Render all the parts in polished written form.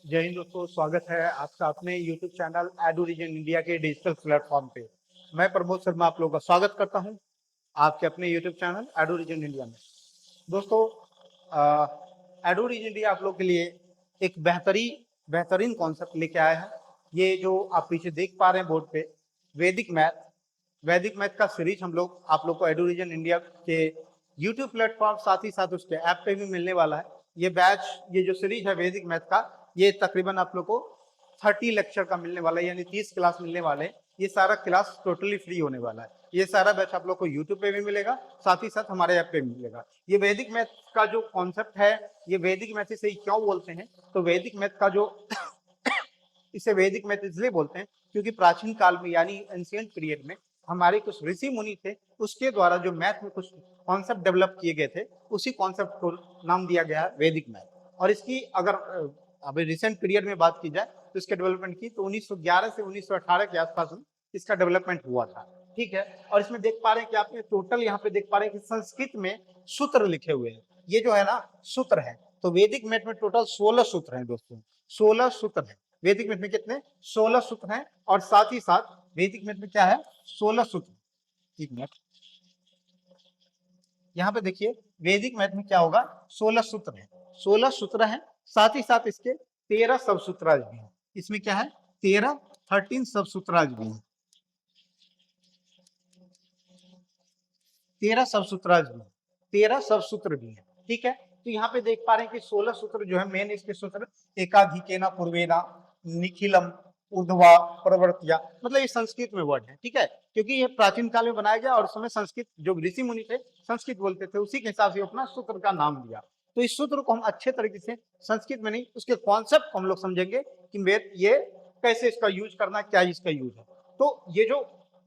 जय हिंद दोस्तों, स्वागत है आपका अपने YouTube चैनल एडुरीजन इंडिया के डिजिटल प्लेटफॉर्म पे। मैं प्रमोद शर्मा आप लोगों का स्वागत करता हूं आपके अपने YouTube चैनल एडुरीजन इंडिया में। दोस्तों, एडुरीजन इंडिया आप लोग के लिए एक बेहतरीन कॉन्सेप्ट लेके आया है। ये जो आप पीछे देख पा रहे हैं बोर्ड पे, वैदिक मैथ का सीरीज हम लोग आप लोग को एडुरीजन इंडिया के YouTube प्लेटफॉर्म साथ ही साथ उसके ऐप पे भी मिलने वाला है। ये जो सीरीज है वैदिक मैथ का, ये तकरीबन आप लोग को 30 लेक्चर का मिलने वाला है, यानी 30 क्लास मिलने वाले हैं। ये सारा क्लास टोटली फ्री होने वाला है। ये सारा बैच आप लोग को यूट्यूब पे भी मिलेगा, साथ ही साथ हमारे ऐप पे भी मिलेगा। ये वैदिक मैथ का जो कॉन्सेप्ट है, ये वैदिक मैथ से ही क्यों बोलते हैं, तो वैदिक मैथ का जो इसे वैदिक मैथ इसलिए बोलते हैं क्योंकि प्राचीन काल में यानी एंशिएंट पीरियड में हमारे कुछ ऋषि मुनि थे, उसके द्वारा जो मैथ में कुछ कॉन्सेप्ट डेवलप किए गए थे, उसी कॉन्सेप्ट को नाम दिया गया वैदिक मैथ। और इसकी अगर अभी रिसेंट पीरियड में बात की जाए तो इसके डेवलपमेंट की तो 1911 से 1918 के आसपास में इसका डेवलपमेंट हुआ था। ठीक है, और इसमें देख पा रहे हैं कि आपने टोटल यहाँ पे देख पा रहे हैं कि संस्कृत में सूत्र लिखे हुए हैं। ये जो है ना सूत्र है, तो वैदिक मैथ में टोटल 16 सूत्र हैं दोस्तों, 16 सूत्र है। वैदिक मैथ में कितने 16 सूत्र हैं, और साथ ही साथ वैदिक मैथ में क्या है 16 सूत्र। एक मिनट, यहाँ पे देखिए वैदिक मैथ में क्या होगा, 16 सूत्र है, 16 सूत्र है, साथ ही साथ इसके 13 सब सूत्राज भी हैं। इसमें क्या है 13 सब सूत्राज भी हैं, 13 सब सूत्राज भी हैं, 13 सब सूत्र भी हैं। ठीक है, तो यहाँ पे देख पा रहे हैं कि 16 सूत्र जो है मेन इसके सूत्र एकाधिकेना पूर्वेना निखिलम ऊर्ध्वा प्रवर्त्या, मतलब ये संस्कृत में वर्ड है। ठीक है, क्योंकि ये प्राचीन काल में बनाया गया और उस समय संस्कृत जो ऋषि मुनि थे संस्कृत बोलते थे, उसी के हिसाब से अपना सूत्र का नाम दिया। तो इस सूत्र को हम अच्छे तरीके से संस्कृत में नहीं, उसके कॉन्सेप्ट को हम लोग समझेंगे कि ये कैसे इसका यूज करना, क्या इसका यूज है। तो ये जो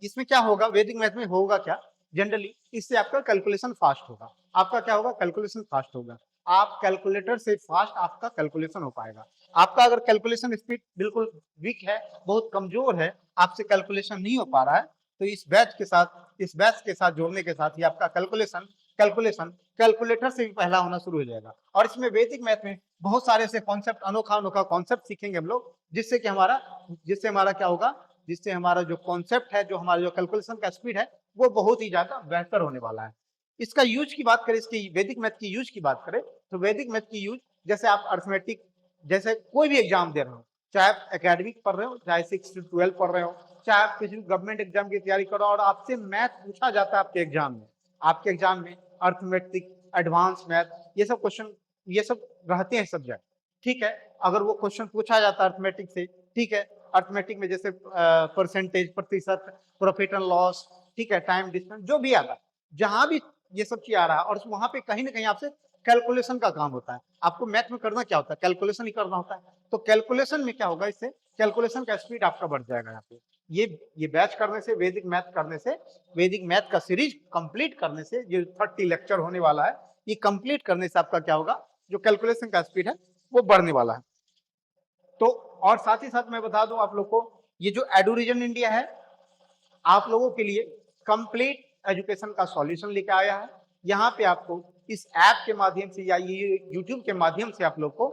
इसमें क्या होगा वैदिक मैथ में होगा क्या, जनरली इससे आपका कैलकुलेशन फास्ट होगा। आपका क्या होगा, कैलकुलेशन फास्ट होगा। आप कैलकुलेटर से फास्ट आपका कैलकुलेशन हो पाएगा। आपका अगर कैलकुलेशन स्पीड बिल्कुल वीक है, बहुत कमजोर है, आपसे कैलकुलेशन नहीं हो पा रहा है, तो इस बैच के साथ जोड़ने के साथ ही आपका कैलकुलेशन कैलकुलेटर से भी पहला होना शुरू हो जाएगा। और इसमें वैदिक मैथ में बहुत सारे ऐसे कॉन्सेप्ट, अनोखा कॉन्सेप्ट सीखेंगे हम लोग, जिससे हमारा क्या होगा, जिससे हमारा जो कॉन्सेप्ट है, जो हमारा जो कैलकुलेशन का स्पीड है, वो बहुत ही ज्यादा बेहतर होने वाला है। इसका यूज की बात करें, इसकी वैदिक मैथ की यूज की बात करें, तो वैदिक मैथ की यूज जैसे आप अर्थमेटिक, जैसे कोई भी एग्जाम दे रहे हो, चाहे आप एकेडमिक पढ़ रहे हो, चाहे 6 से 12 पढ़ रहे हो, चाहे आप किसी गवर्नमेंट एग्जाम की तैयारी करो और आपसे मैथ पूछा जाता है आपके एग्जाम में अर्थमेटिक, एडवांस मैथ, ये सब क्वेश्चन, ये सब रहते हैं सब्जेक्ट। ठीक है, अगर वो क्वेश्चन पूछा जाता है अर्थमेटिक से, ठीक है, अर्थमेटिक में जैसे परसेंटेज, प्रतिशत, प्रॉफिट एंड लॉस, ठीक है, टाइम डिस्टेंस, जो भी आता है, जहां भी ये सब चीज आ रहा है, और वहां पे कहीं ना कहीं आपसे कैलकुलेशन का काम होता है। आपको मैथ में करना क्या होता है, कैलकुलेशन ही करना होता है। तो कैलकुलेशन में क्या होगा, इससे कैलकुलेशन का स्पीड आपका बढ़ जाएगा। यहाँ पे ये बैच करने से, वैदिक मैथ का सीरीज कंप्लीट करने से, ये 30 लेक्चर होने वाला है, ये कंप्लीट करने से आपका क्या होगा, जो कैलकुलेशन का स्पीड है वो बढ़ने वाला है। तो और साथ ही साथ मैं बता दूं आप लोग को, ये जो एडुरीजन इंडिया है आप लोगों के लिए कंप्लीट एजुकेशन का सॉल्यूशन लेके आया है। यहाँ पे आपको इस ऐप के माध्यम से या ये यूट्यूब के माध्यम से आप लोग को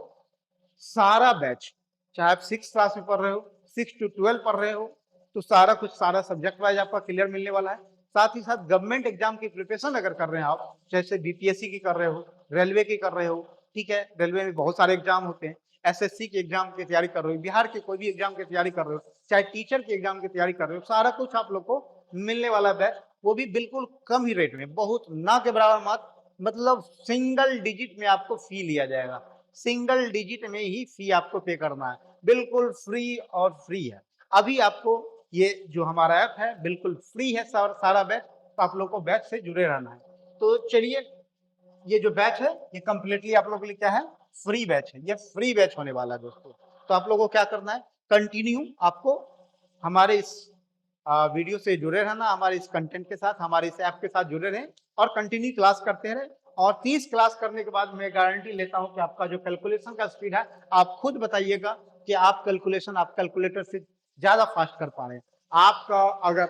सारा बैच, चाहे आप 6 क्लास में पढ़ रहे हो, 6 to 12 पढ़ रहे हो, तो सारा सब्जेक्ट वाइज आपका क्लियर मिलने वाला है। साथ ही साथ गवर्नमेंट एग्जाम की प्रिपरेशन अगर कर रहे हैं आप, जैसे बीपीएससी की कर रहे हो, रेलवे की कर रहे हो, ठीक है, रेलवे में बहुत सारे एग्जाम होते हैं, एसएससी के एग्जाम की तैयारी कर रहे हो, बिहार के कोई भी एग्जाम की तैयारी कर रहे हो, चाहे टीचर के एग्जाम की तैयारी कर रहे हो, सारा कुछ आप लोग को मिलने वाला है। वो भी बिल्कुल कम ही रेट में, बहुत ना के बराबर मत, मतलब सिंगल डिजिट में आपको फी लिया जाएगा, सिंगल डिजिट में ही फी आपको पे करना है, बिल्कुल फ्री और फ्री है। अभी आपको ये जो हमारा ऐप है बिल्कुल फ्री है, सारा बैच, तो आप लोग को बैच से जुड़े रहना है। तो चलिए, ये जो बैच है ये कंप्लीटली आप लोगों के लिए क्या है, फ्री बैच है, ये फ्री बैच होने वाला है दोस्तों। तो आप लोगों को क्या करना है, कंटिन्यू आपको हमारे इस वीडियो से जुड़े रहना, हमारे इस कंटेंट के साथ, हमारे इस ऐप के साथ जुड़े रहें और कंटिन्यू क्लास करते रहे। और 30 क्लास करने के बाद मैं गारंटी लेता हूं कि आपका जो कैलकुलेशन का स्पीड है, आप खुद बताइएगा कि आप कैलकुलेटर से ज्यादा फास्ट कर पा रहे हैं। आपका अगर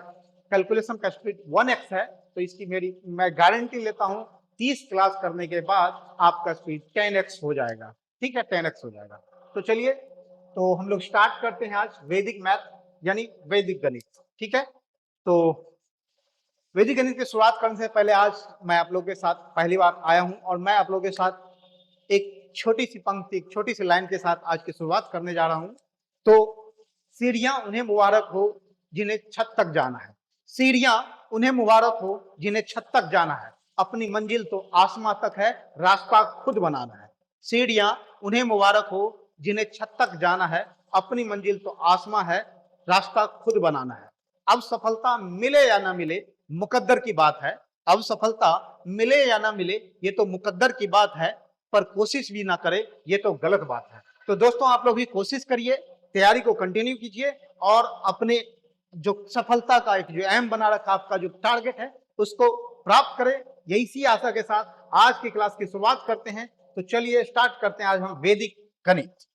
कैलकुलेशन का स्पीड 1x है, तो इसकी मैं गारंटी लेता हूं 30 क्लास करने के बाद आपका स्पीड 10x हो जाएगा। ठीक है, 10x हो जाएगा। तो चलिए, तो हम लोग स्टार्ट करते हैं आज वैदिक मैथ यानी वैदिक गणित। ठीक है, तो वैदिक गणित की शुरुआत करने से पहले आज मैं आप लोगों के साथ पहली बार आया हूं और मैं आप लोगों के साथ एक छोटी सी पंक्ति, एक छोटी सी लाइन के साथ आज की शुरुआत करने जा रहा हूं। तो सीढ़ियां उन्हें मुबारक हो जिन्हें छत तक जाना है, सीढ़ियां उन्हें मुबारक हो जिन्हें छत तक जाना है, अपनी मंजिल तो आसमां तक है, रास्ता खुद बनाना है। सीढ़ियां उन्हें मुबारक हो जिन्हें छत तक जाना है, अपनी मंजिल तो आसमां है, रास्ता खुद बनाना है। अब सफलता मिले या ना मिले मुकद्दर की बात है, अब सफलता मिले या ना मिले ये तो मुकद्दर की बात है, पर कोशिश भी ना करे ये तो गलत बात है। तो दोस्तों आप लोग भी कोशिश करिए, तैयारी को कंटिन्यू कीजिए और अपने जो सफलता का एक जो एम बना रखा आपका जो टारगेट है उसको प्राप्त करें। यही सी आशा के साथ आज की क्लास की शुरुआत करते हैं। तो चलिए स्टार्ट करते हैं आज हम वैदिक गणित।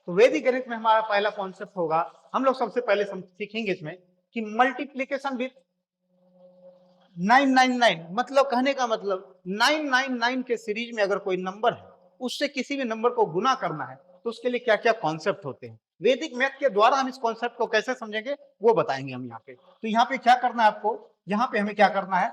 तो वैदिक गणित में हमारा पहला कॉन्सेप्ट होगा, हम लोग सबसे पहले सीखेंगे इसमें कि मल्टीप्लीकेशन विथ 999, मतलब कहने का मतलब 999 के सीरीज में अगर कोई नंबर है उससे किसी भी नंबर को गुना करना है तो उसके लिए क्या क्या कॉन्सेप्ट होते हैं, वैदिक मैथ के द्वारा हम इस कॉन्सेप्ट को कैसे समझेंगे वो बताएंगे हम यहाँ पे। तो यहाँ पे क्या करना है आपको, यहाँ पे हमें क्या करना है,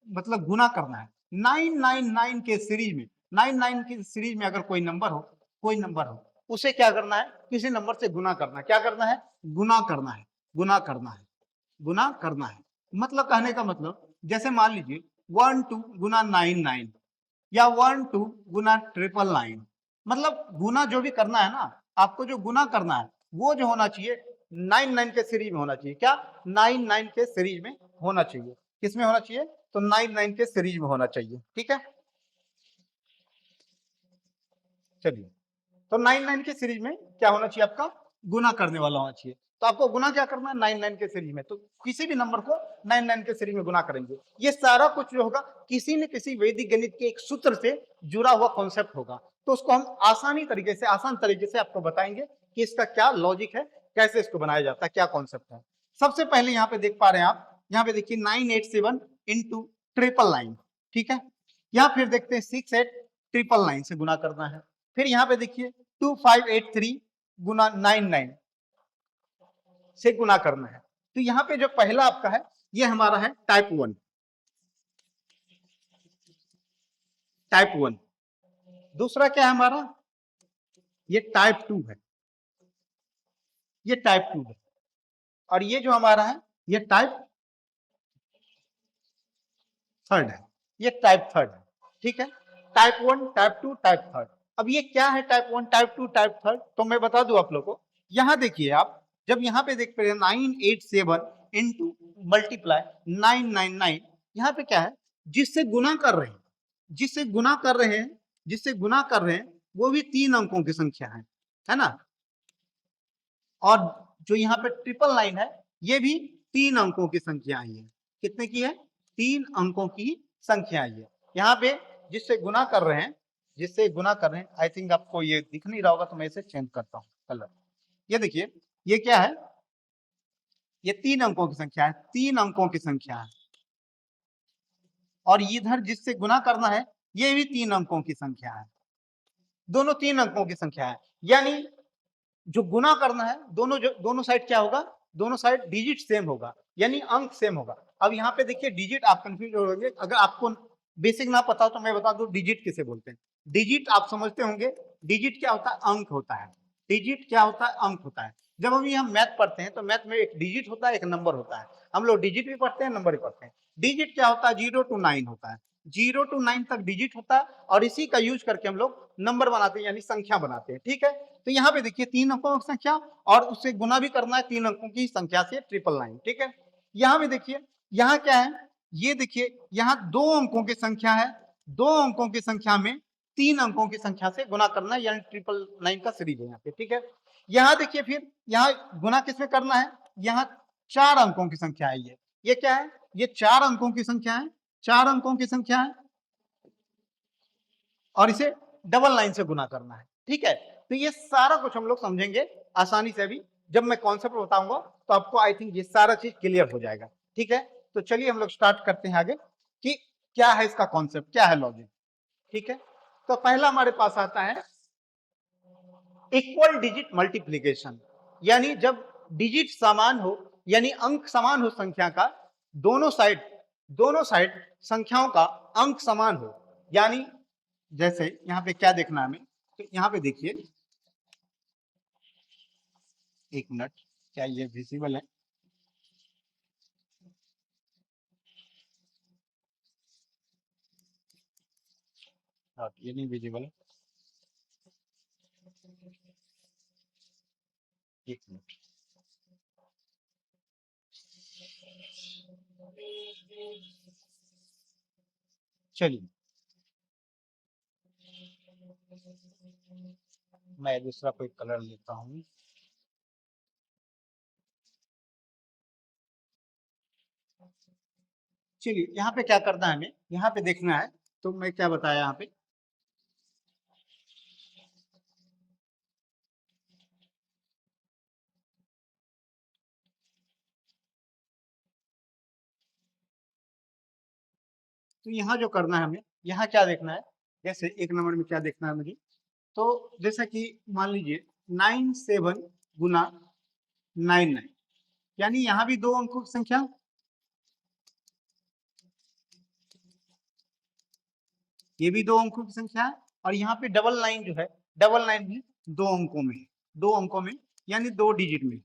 मतलब गुना करना है 999 के सीरीज में। 99 की सीरीज में अगर कोई नंबर हो, कोई नंबर हो उसे क्या करना है, किसी नंबर से गुना करना है। क्या करना है, गुना करना है, गुना करना है, गुना करना है। मतलब कहने का मतलब जैसे मान लीजिए 12 गुना 99 या 12 गुना 999, मतलब गुना जो भी करना है ना, आपको जो गुना करना है वो जो होना चाहिए 99 के सीरीज में होना चाहिए। क्या, 99 के सीरीज में होना चाहिए। किस में होना चाहिए, तो 99 के सीरीज में होना चाहिए। ठीक है, चलिए तो 99 के सीरीज में क्या होना चाहिए, आपका गुना करने वाला होना चाहिए। तो आपको गुना क्या करना है 99 के सीरीज में, तो किसी भी नंबर को 99 के सीरीज में गुना करेंगे। ये सारा कुछ जो होगा किसी न किसी वैदिक गणित के एक सूत्र से जुड़ा हुआ कॉन्सेप्ट होगा। तो उसको हम आसानी तरीके से, आसान तरीके से आपको बताएंगे कि इसका क्या लॉजिक है, कैसे इसको बनाया जाता है, क्या कॉन्सेप्ट है। सबसे पहले यहाँ पे देख पा रहे हैं आप, यहाँ पे देखिए 987 इंटू 999, ठीक है। यहाँ फिर देखते हैं 689 से गुना करना है। फिर यहाँ पे देखिए 2583 गुना 99 से गुना करना है। तो यहाँ पे जो पहला आपका है ये हमारा है टाइप 1, टाइप 1। दूसरा क्या है हमारा, ये टाइप 2 है, ये टाइप 2 है। और ये जो हमारा है ये टाइप 3 है, ये टाइप 3 है। ठीक है, टाइप 1, टाइप 2, टाइप 3। अब ये क्या है टाइप 1, टाइप 2, टाइप 3, तो मैं बता दूं आप लोग को। यहाँ देखिए आप, जब यहाँ पे देख पे 987 इंटू मल्टीप्लाई 999, यहाँ पे क्या है, जिससे गुना कर रहे हैं, जिससे गुना कर रहे हैं, जिससे गुना कर रहे हैं वो भी 3 अंकों की संख्या है ना। और जो यहाँ पे 999 है ये भी 3 अंकों की संख्या आई है। कितने की है, 3 अंकों की संख्या आई है। यहाँ पे जिससे गुना कर रहे हैं, जिससे गुना कर रहे हैं, आई थिंक आपको ये दिख नहीं रहा होगा तो मैं इसे चेंज करता हूँ कलर। ये देखिए ये क्या है, ये 3 अंकों की संख्या है, 3 अंकों की संख्या है। और इधर जिससे गुना करना है ये भी 3 अंकों की संख्या है, दोनों 3 अंकों की संख्या है। यानी जो गुना करना है दोनों साइड क्या होगा, दोनों साइड डिजिट सेम होगा, यानी अंक सेम होगा। अब यहाँ पे देखिए डिजिट आप कंफ्यूज हो गए, अगर आपको बेसिक ना पता हो तो मैं बता दूं डिजिट किसे बोलते हैं। डिजिट आप समझते होंगे, डिजिट क्या होता है, अंक होता है। डिजिट क्या होता है, अंक होता है। जब हम मैथ पढ़ते हैं तो मैथ में एक डिजिट होता है, एक नंबर होता है। हम लोग डिजिट भी पढ़ते हैं, नंबर भी पढ़ते हैं। डिजिट क्या होता है, 0 to 9 होता है, 0 to 9 तक डिजिट होता है और इसी का यूज करके हम लोग नंबर बनाते हैं, यानी संख्या बनाते हैं। ठीक है, तो यहाँ पे देखिए 3 अंकों की संख्या और उससे गुना भी करना है 3 अंकों की संख्या से 999। ठीक है, यहाँ पे देखिए यहाँ क्या है, ये देखिए यहाँ 2 अंकों की संख्या है, 2 अंकों की संख्या में 3 अंकों की संख्या से गुना करना है, यानी 999 का सीरीज है यहाँ पे। ठीक है, यहाँ देखिए फिर यहाँ गुना किसमें करना है, यहाँ 4 अंकों की संख्या है, ये क्या है, ये 4 अंकों की संख्या है, 4 अंकों की संख्या है और इसे डबल लाइन से गुना करना है। ठीक है, तो ये सारा कुछ हम लोग समझेंगे आसानी से। अभी जब मैं कॉन्सेप्ट बताऊंगा तो आपको आई थिंक ये सारा चीज क्लियर हो जाएगा। ठीक है, तो चलिए हम लोग स्टार्ट करते हैं आगे कि क्या है इसका कॉन्सेप्ट, क्या है लॉजिक। ठीक है, तो पहला हमारे पास आता है इक्वल डिजिट मल्टीप्लीकेशन, यानी जब डिजिट समान हो, यानी अंक समान हो संख्या का, दोनों साइड संख्याओं का अंक समान हो। यानी जैसे यहाँ पे क्या देखना है हमें, तो यहाँ पे देखिए, एक मिनट, क्या ये विजिबल है? ये नहीं विजिबल है, एक मिनट। चलिए मैं दूसरा कोई कलर लेता हूँ। चलिए यहाँ पे क्या करना है हमें, यहाँ पे देखना है, तो मैं क्या बताया यहाँ पे, तो यहाँ जो करना है हमें, यहाँ क्या देखना है, जैसे एक नंबर में क्या देखना है मुझे, तो जैसा कि मान लीजिए 97 गुना 99, यानी यहाँ भी दो अंकों की संख्या, ये भी दो अंकों की संख्या है, और यहाँ पे डबल नाइन जो है, डबल नाइन भी दो अंकों में, दो अंकों में, यानी दो डिजिट में,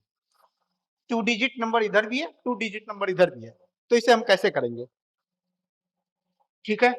टू डिजिट नंबर इधर भी है, टू डिजिट नंबर इधर भी है। तो इसे हम कैसे करेंगे? ठीक है,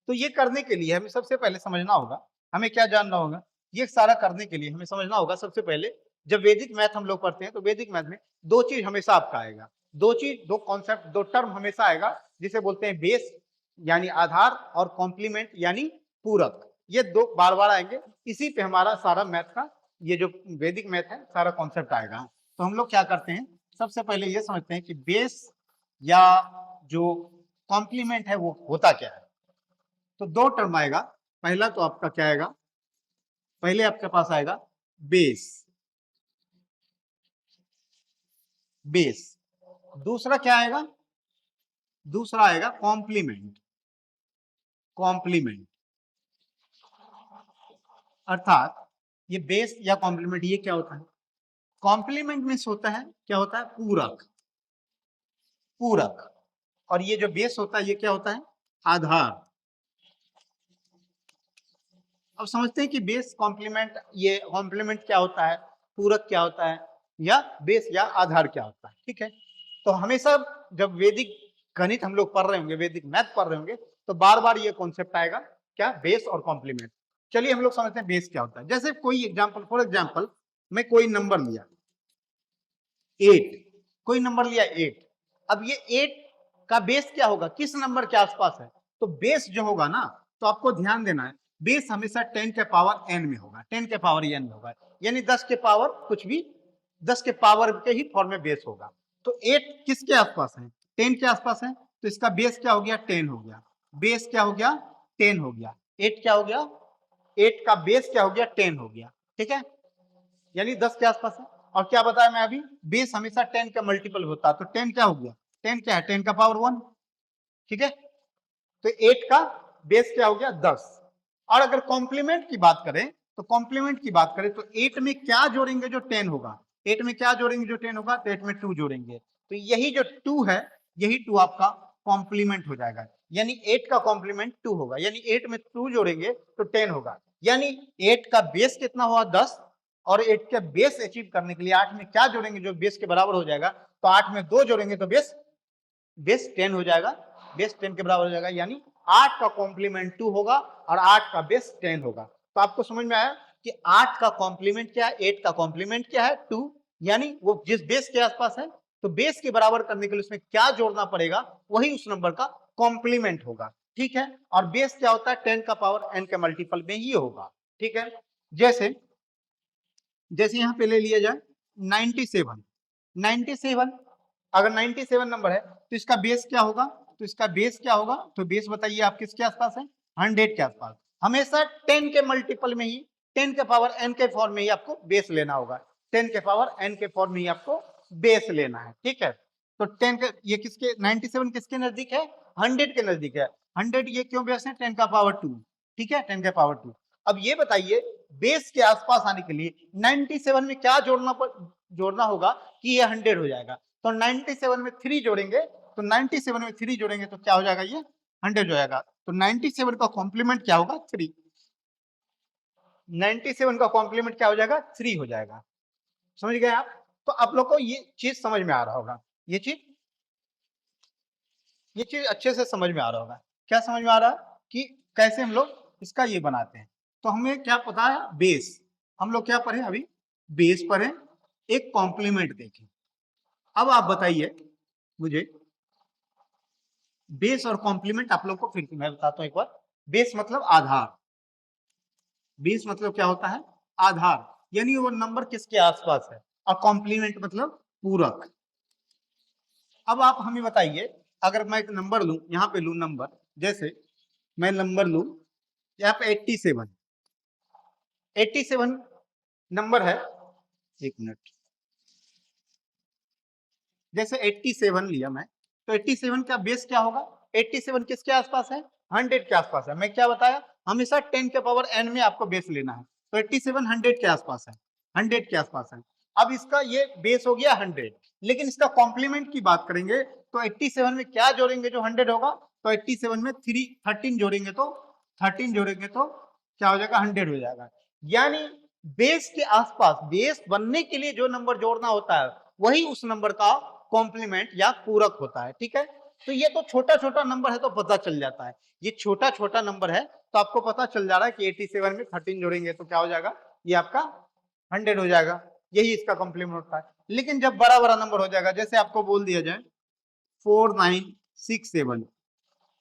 तो ये करने के लिए हमें सबसे पहले समझना होगा, हमें क्या जानना होगा, ये सारा करने के लिए हमें समझना होगा सबसे पहले, जब वैदिक मैथ हम लोग पढ़ते हैं तो वैदिक मैथ में दो चीज हमेशा आपका आएगा, दो चीज, दो कॉन्सेप्ट, दो टर्म हमेशा आएगा, जिसे बोलते हैं बेस यानी आधार, और कॉम्प्लीमेंट यानी पूरक। ये दो बार बार आएंगे, इसी पे हमारा सारा मैथ का, ये जो वैदिक मैथ है, सारा कॉन्सेप्ट आएगा। तो हम लोग क्या करते हैं, सबसे पहले ये समझते हैं कि बेस या जो कॉम्प्लीमेंट है वो होता क्या है। तो दो टर्म आएगा, पहला तो आपका क्या आएगा, पहले आपके पास आएगा बेस, बेस, दूसरा क्या आएगा, दूसरा आएगा कॉम्प्लीमेंट, कॉम्प्लीमेंट, अर्थात ये बेस या कॉम्प्लीमेंट ये क्या होता है, कॉम्प्लीमेंट में होता है, क्या होता है, पूरक, पूरक, और ये जो बेस होता है ये क्या होता है, आधार। अब समझते हैं कि बेस कॉम्प्लीमेंट, ये कॉम्प्लीमेंट क्या होता है, पूरक क्या होता है, या बेस या आधार क्या होता है। ठीक है, तो हमेशा जब वैदिक गणित हम लोग पढ़ रहे होंगे, वैदिक मैथ पढ़ रहे होंगे, तो बार बार ये कॉन्सेप्ट आएगा, क्या, बेस और कॉम्प्लीमेंट। चलिए हम लोग समझते हैं बेस क्या होता है। जैसे कोई एग्जाम्पल, फॉर एग्जाम्पल मैं कोई नंबर लिया 8, कोई नंबर लिया 8, अब ये 8 का बेस क्या होगा, किस नंबर के आसपास है, तो बेस जो होगा ना, तो आपको ध्यान देना है, बेस हमेशा 10 के पावर n में होगा, 10 के पावर n में होगा, यानी 10 के पावर कुछ भी, 10 के पावर के ही फॉर्म में बेस होगा। तो 8 किसके आसपास है, 10 के आसपास है, तो इसका बेस क्या हो गया, 10 हो गया, बेस क्या हो गया, 10 हो गया, 8 क्या हो गया, 8 का बेस क्या हो गया, 10 हो गया। ठीक है, यानी 10 के आसपास है। और क्या बताया मैं अभी, बेस हमेशा 10 का मल्टीपल होता है, तो 10 क्या हो गया, 10 क्या है, 10 का पावर 1। ठीक है, तो 8 का बेस क्या हो गया, 10। और अगर कॉम्प्लीमेंट की बात करें, तो कॉम्प्लीमेंट की बात करें तो 8 में क्या जोड़ेंगे जो 10 होगा, 8 में क्या जोड़ेंगे जो 10 होगा, तो 8 में 2 जोड़ेंगे, तो यही जो 2 है, यही 2 आपका कॉम्प्लीमेंट हो जाएगा, यानी 8 का कॉम्प्लीमेंट 2 होगा, यानी 8 में 2 जोड़ेंगे तो 10 होगा, यानी 8 का बेस कितना हुआ, 10, और 8 के बेस अचीव करने के लिए 8 में क्या जोड़ेंगे जो बेस के बराबर हो जाएगा, तो 8 में 2 जोड़ेंगे तो बेस बेस 10 हो जाएगा, बेस 10 के बराबर हो जाएगा, यानी 8 का कॉम्प्लीमेंट 2 होगा और 8 का बेस 10 होगा। तो आपको समझ में आया कि 8 का कॉम्प्लीमेंट क्या है, 8 का कॉम्प्लीमेंट क्या है, 2, यानी वो जिस बेस के आसपास है, तो बेस के बराबर करने के लिए उसमें क्या जोड़ना पड़ेगा, वही उस नंबर का कॉम्प्लीमेंट होगा। ठीक है, और बेस क्या होता है, 10 का पावर n के मल्टीपल में ही होगा। ठीक है, जैसे जैसे यहां पे ले लिया जाए 97, 97, अगर 97 नंबर है तो इसका बेस क्या होगा, तो इसका बेस क्या होगा, तो बेस बताइए आप किसके आसपास है, 100 के आसपास, हमेशा 10 के मल्टीपल में ही, 10 के पावर n के फॉर्म में ही आपको बेस लेना होगा, 10 के पावर n के फॉर्म में ही आपको बेस लेना है। ठीक है, तो 10 के, ये किसके, 97 किसके नजदीक है, 100 के नजदीक है, 100 ये क्यों बेस है, 10 का पावर 2। ठीक है, 10 का पावर 2। अब ये बताइए बेस के आसपास आने के लिए 97 में क्या जोड़ना होगा कि ये 100 हो जाएगा। तो 97 में 3 जोड़ेंगे, तो 97 में 3 जोड़ेंगे तो क्या हो जाएगा, ये 100 हो जाएगा। तो 97 का कॉम्प्लीमेंट क्या होगा, 3। 97 का कॉम्प्लीमेंट क्या हो जाएगा, 3 हो जाएगा। समझ गए आप? तो आप लोग को ये चीज समझ में आ रहा होगा, ये चीज अच्छे से समझ में आ रहा होगा। क्या समझ में आ रहा है कि कैसे हम लोग इसका ये बनाते हैं। तो हमें क्या पता है, बेस। हम लोग क्या पढ़े अभी, बेस पढ़े, एक कॉम्प्लीमेंट देखें। अब आप बताइए मुझे, बेस और कॉम्प्लीमेंट आप लोग को फिर मैं बताता हूं एक बार। बेस मतलब आधार, बेस मतलब क्या होता है, आधार, यानी वो नंबर किसके आसपास है। और कॉम्प्लीमेंट मतलब पूरक। अब आप हमें बताइए, अगर मैं एक नंबर लूं, यहां पे लूं नंबर, जैसे मैं नंबर लूं यहाँ पे 87, 87 नंबर है, एक मिनट, जैसे 87 लिया मैं, तो 87 का बेस क्या होगा, 87 किसके आसपास है, 100 के आसपास है। मैं क्या बताया, हमेशा 10 के पावर n में आपको बेस लेना है। तो 87 100 के आसपास है, 100 के आसपास है। अब इसका ये बेस हो गया 100, लेकिन इसका कॉम्प्लीमेंट की बात करेंगे तो 87 में क्या जोड़ेंगे जो 100 होगा, तो 87 में 13 जोड़ेंगे, तो 13 जोड़ेंगे तो क्या हो जाएगा, 100 हो जाएगा। यानी बेस के आसपास, बेस बनने के लिए जो नंबर जोड़ना होता है वही उस नंबर का कॉम्प्लीमेंट या पूरक होता है। ठीक है, तो ये तो छोटा छोटा नंबर है तो पता चल जाता है, ये छोटा छोटा नंबर है तो आपको पता चल जा रहा है कि 87 में 13 जोड़ेंगे तो क्या हो जाएगा, ये आपका 100 हो जाएगा, यही इसका कॉम्प्लीमेंट होता है। लेकिन जब बड़ा बड़ा नंबर हो जाएगा, जैसे आपको बोल दिया जाए 4967,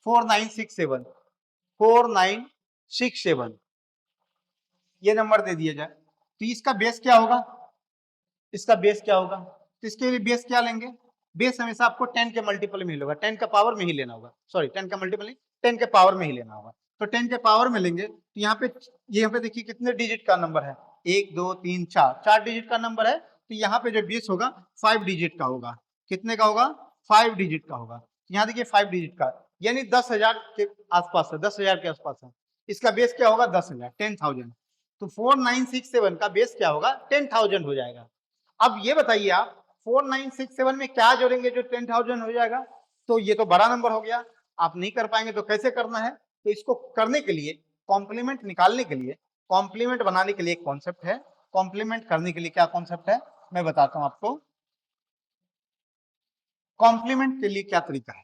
4967, 4967, ये नंबर दे दिया जाए, तो इसका बेस क्या होगा, इसका बेस क्या होगा, तो इसके लिए बेस क्या लेंगे, बेस हमेशा आपको 10 के मल्टीपल में ही होगा, 10 का पावर में ही लेना होगा, सॉरी 10 का मल्टीपल नहीं, 10 के पावर में ही लेना होगा। तो 10 के पावर में लेंगे तो यहाँ पे देखिए कितने डिजिट का नंबर है, 1 2 3 4, 4 डिजिट का नंबर है। तो यहाँ पे जो बेस होगा 5 डिजिट का होगा, कितने का होगा, 5 डिजिट का होगा। यहाँ देखिए 5 डिजिट का, यानी 10,000 के आसपास है, 10,000 के आसपास है। इसका बेस क्या होगा, 10,000, 10,000। तो 4967 का बेस क्या होगा, 10,000 हो जाएगा। अब ये बताइए आप 4967 में क्या जोड़ेंगे जो 10,000 हो जाएगा, तो ये तो बड़ा नंबर हो गया, आप नहीं कर पाएंगे। तो कैसे करना है, तो इसको करने के लिए, कॉम्प्लीमेंट निकालने के लिए, कॉम्प्लीमेंट बनाने के लिए एक कॉन्सेप्ट है, कॉम्प्लीमेंट करने के लिए क्या कॉन्सेप्ट है मैं बताता हूं आपको। कॉम्प्लीमेंट के लिए क्या तरीका है,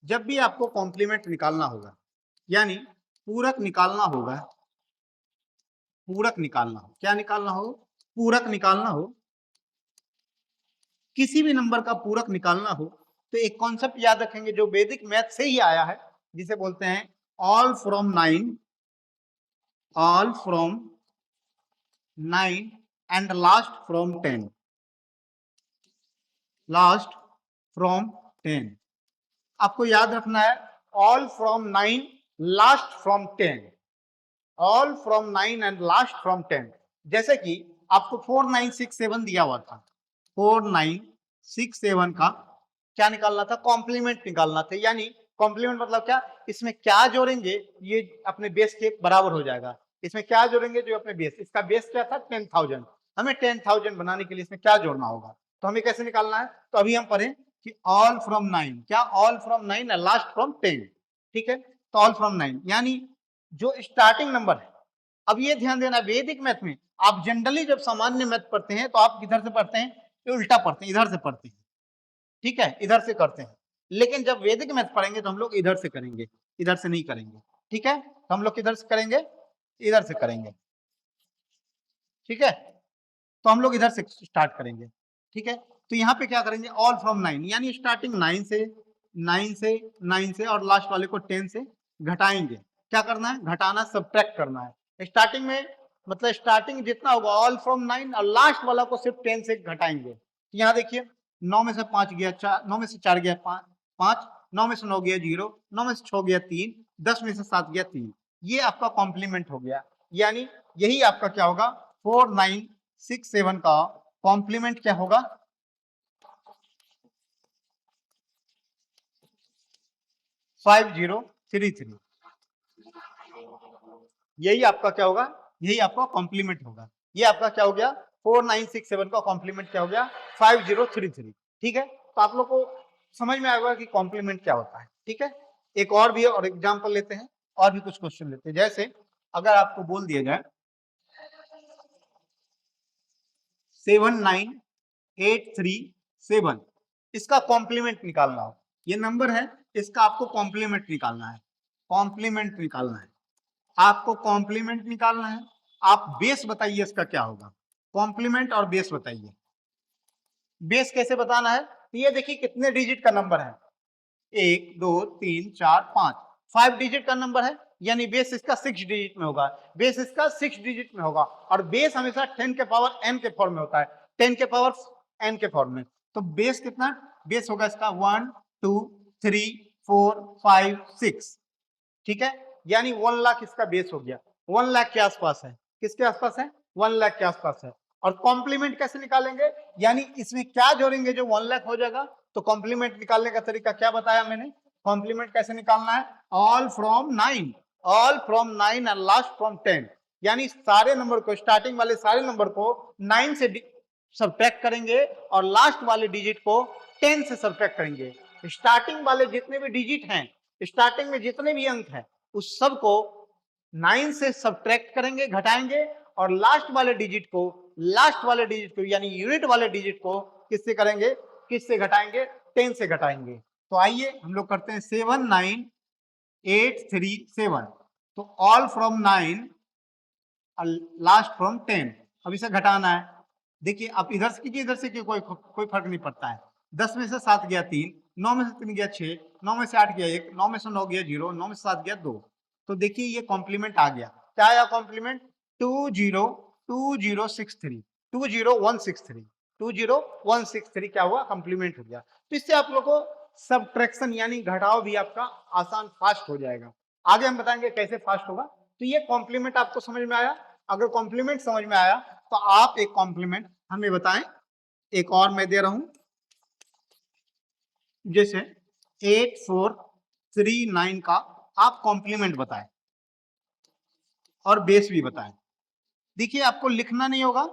जब भी आपको कॉम्प्लीमेंट निकालना होगा, यानी पूरक निकालना होगा, पूरक निकालना हो, क्या निकालना हो, पूरक निकालना हो, किसी भी नंबर का पूरक निकालना हो, तो एक कॉन्सेप्ट याद रखेंगे जो वैदिक मैथ से ही आया है, जिसे बोलते हैं all from 9, all from 9 and last from 10, last from 10। आपको याद रखना है all from 9, last from 10, all from 9 and last from 10। जैसे कि आपको 4967 दिया हुआ था, 4967 का क्या निकालना था, कॉम्प्लीमेंट निकालना था। यानी कॉम्प्लीमेंट मतलब क्या, इसमें क्या जोड़ेंगे ये अपने बेस के बराबर हो जाएगा, इसमें क्या जोड़ेंगे जो अपने बेस, इसका बेस क्या था 10,000, हमें 10,000 बनाने के लिए इसमें क्या जोड़ना होगा, तो हमें कैसे निकालना है। तो अभी हम पढ़ें कि ऑल फ्रॉम 9, क्या all from 9 and last from 10। ठीक है, तो ऑल फ्रॉम 9 यानी जो स्टार्टिंग नंबर है। अब ये ध्यान देना, वैदिक मैथ में आप जनरली जब सामान्य मैथ पढ़ते हैं तो आप किधर से पढ़ते हैं, उल्टा पढ़ते हैं, इधर से पढ़ते हैं। ठीक है, इधर से करते हैं। लेकिन जब वैदिक मैथ पढ़ेंगे तो हम लोग इधर से करेंगे, इधर से नहीं करेंगे। ठीक है, तो हम लोग किधर से करेंगे, इधर से करेंगे। ठीक है, तो हम लोग इधर से स्टार्ट करेंगे। ठीक है, तो यहाँ पे क्या करेंगे, ऑल फ्रॉम 9 यानी स्टार्टिंग 9 से, 9 से, 9 से और लास्ट वाले को 10 से घटाएंगे। क्या करना है, घटाना, सब्ट्रैक्ट करना है। स्टार्टिंग में मतलब स्टार्टिंग जितना होगा ऑल फ्रॉम 9 और लास्ट वाला को सिर्फ 10 से घटाएंगे। तो यहाँ देखिए 9 में से 5 गया 4, 9 में से 4 गया 5, 9 में से 9 गया 0, 9 में से 6 गया 3, 10 में से 7 गया 3। ये आपका कॉम्प्लीमेंट हो गया। यानी यही आपका क्या होगा, 4967 का कॉम्प्लीमेंट क्या होगा, 5033। यही आपका क्या होगा, यही आपका कॉम्प्लीमेंट होगा। ये आपका क्या हो गया 4967 का कॉम्प्लीमेंट क्या हो गया 5033। ठीक है, तो आप लोग को समझ में आएगा कि कॉम्प्लीमेंट क्या होता है। ठीक है, एक और भी और एग्जांपल लेते हैं, और भी कुछ क्वेश्चन लेते हैं। जैसे अगर आपको बोल दिया जाए 79837, इसका कॉम्प्लीमेंट निकालना हो, ये नंबर है, इसका आपको कॉम्प्लीमेंट निकालना है, कॉम्प्लीमेंट निकालना है, आपको कॉम्प्लीमेंट निकालना है। आप बेस बताइए इसका क्या होगा, कॉम्प्लीमेंट और बेस बताइए। बेस कैसे बताना है, तो ये देखिए कितने डिजिट का नंबर है, 1 2 3 4 5, 5 डिजिट का नंबर है, यानी बेस इसका 6 डिजिट में होगा, बेस इसका 6 डिजिट में होगा। और बेस हमेशा 10 के पावर n के फॉर्म में होता है, 10 के पावर n के फॉर्म में। तो बेस कितना, बेस होगा इसका 1 2 3 4 5 6। ठीक है, यानी 1 लाख इसका बेस हो गया, 1 लाख के आसपास है, किसके आसपास है 1 लाख के आसपास है। और कॉम्प्लीमेंट कैसे निकालेंगे, यानी इसमें क्या जोड़ेंगे जो 1 लाख हो जाएगा। तो कॉम्प्लीमेंट निकालने का तरीका क्या बताया मैंने, कॉम्प्लीमेंट कैसे निकालना है, all from 9, all from 9 and last from 10, यानी सारे नंबर को, स्टार्टिंग वाले सारे नंबर को 9 से सब्ट्रैक्ट करेंगे और लास्ट वाले डिजिट को 10 से सब्ट्रैक्ट करेंगे। स्टार्टिंग वाले जितने भी डिजिट हैं, स्टार्टिंग में जितने भी अंक हैं, उस सब को 9 से सब्ट्रैक्ट करेंगे, घटाएंगे, और लास्ट वाले डिजिट को, लास्ट वाले डिजिट को यानी यूनिट वाले डिजिट को किससे करेंगे, किससे घटाएंगे, 10 से घटाएंगे। तो आइए हम लोग करते हैं 79837, तो ऑल फ्रॉम 9 लास्ट फ्रॉम 10, अब इसे घटाना है। देखिए अब इधर से कीजिए, इधर से कीजिए, कोई फर्क नहीं पड़ता है। 10 में से 7 गया 3, 9 में से 3 गया 6, 9 में से 8 गया 1, 9 में से 9 गया 0, 9 में से 7 गया 2। तो देखिए ये कॉम्प्लीमेंट आ गया, क्या आया कॉम्प्लीमेंट, 202063, 20163, 20163 क्या हुआ, कॉम्प्लीमेंट हो गया। तो इससे आप लोग को सब्ट्रैक्शन यानी घटाव भी आपका आसान, फास्ट हो जाएगा। आगे हम बताएंगे कैसे फास्ट होगा। तो ये कॉम्प्लीमेंट आपको समझ में आया, अगर कॉम्प्लीमेंट समझ में आया तो आप एक कॉम्प्लीमेंट हमें बताएं। एक और मैं दे रहा हूं, जैसे 8439 का आप कॉम्प्लीमेंट बताएं और बेस भी बताएं। देखिए आपको लिखना नहीं होगा,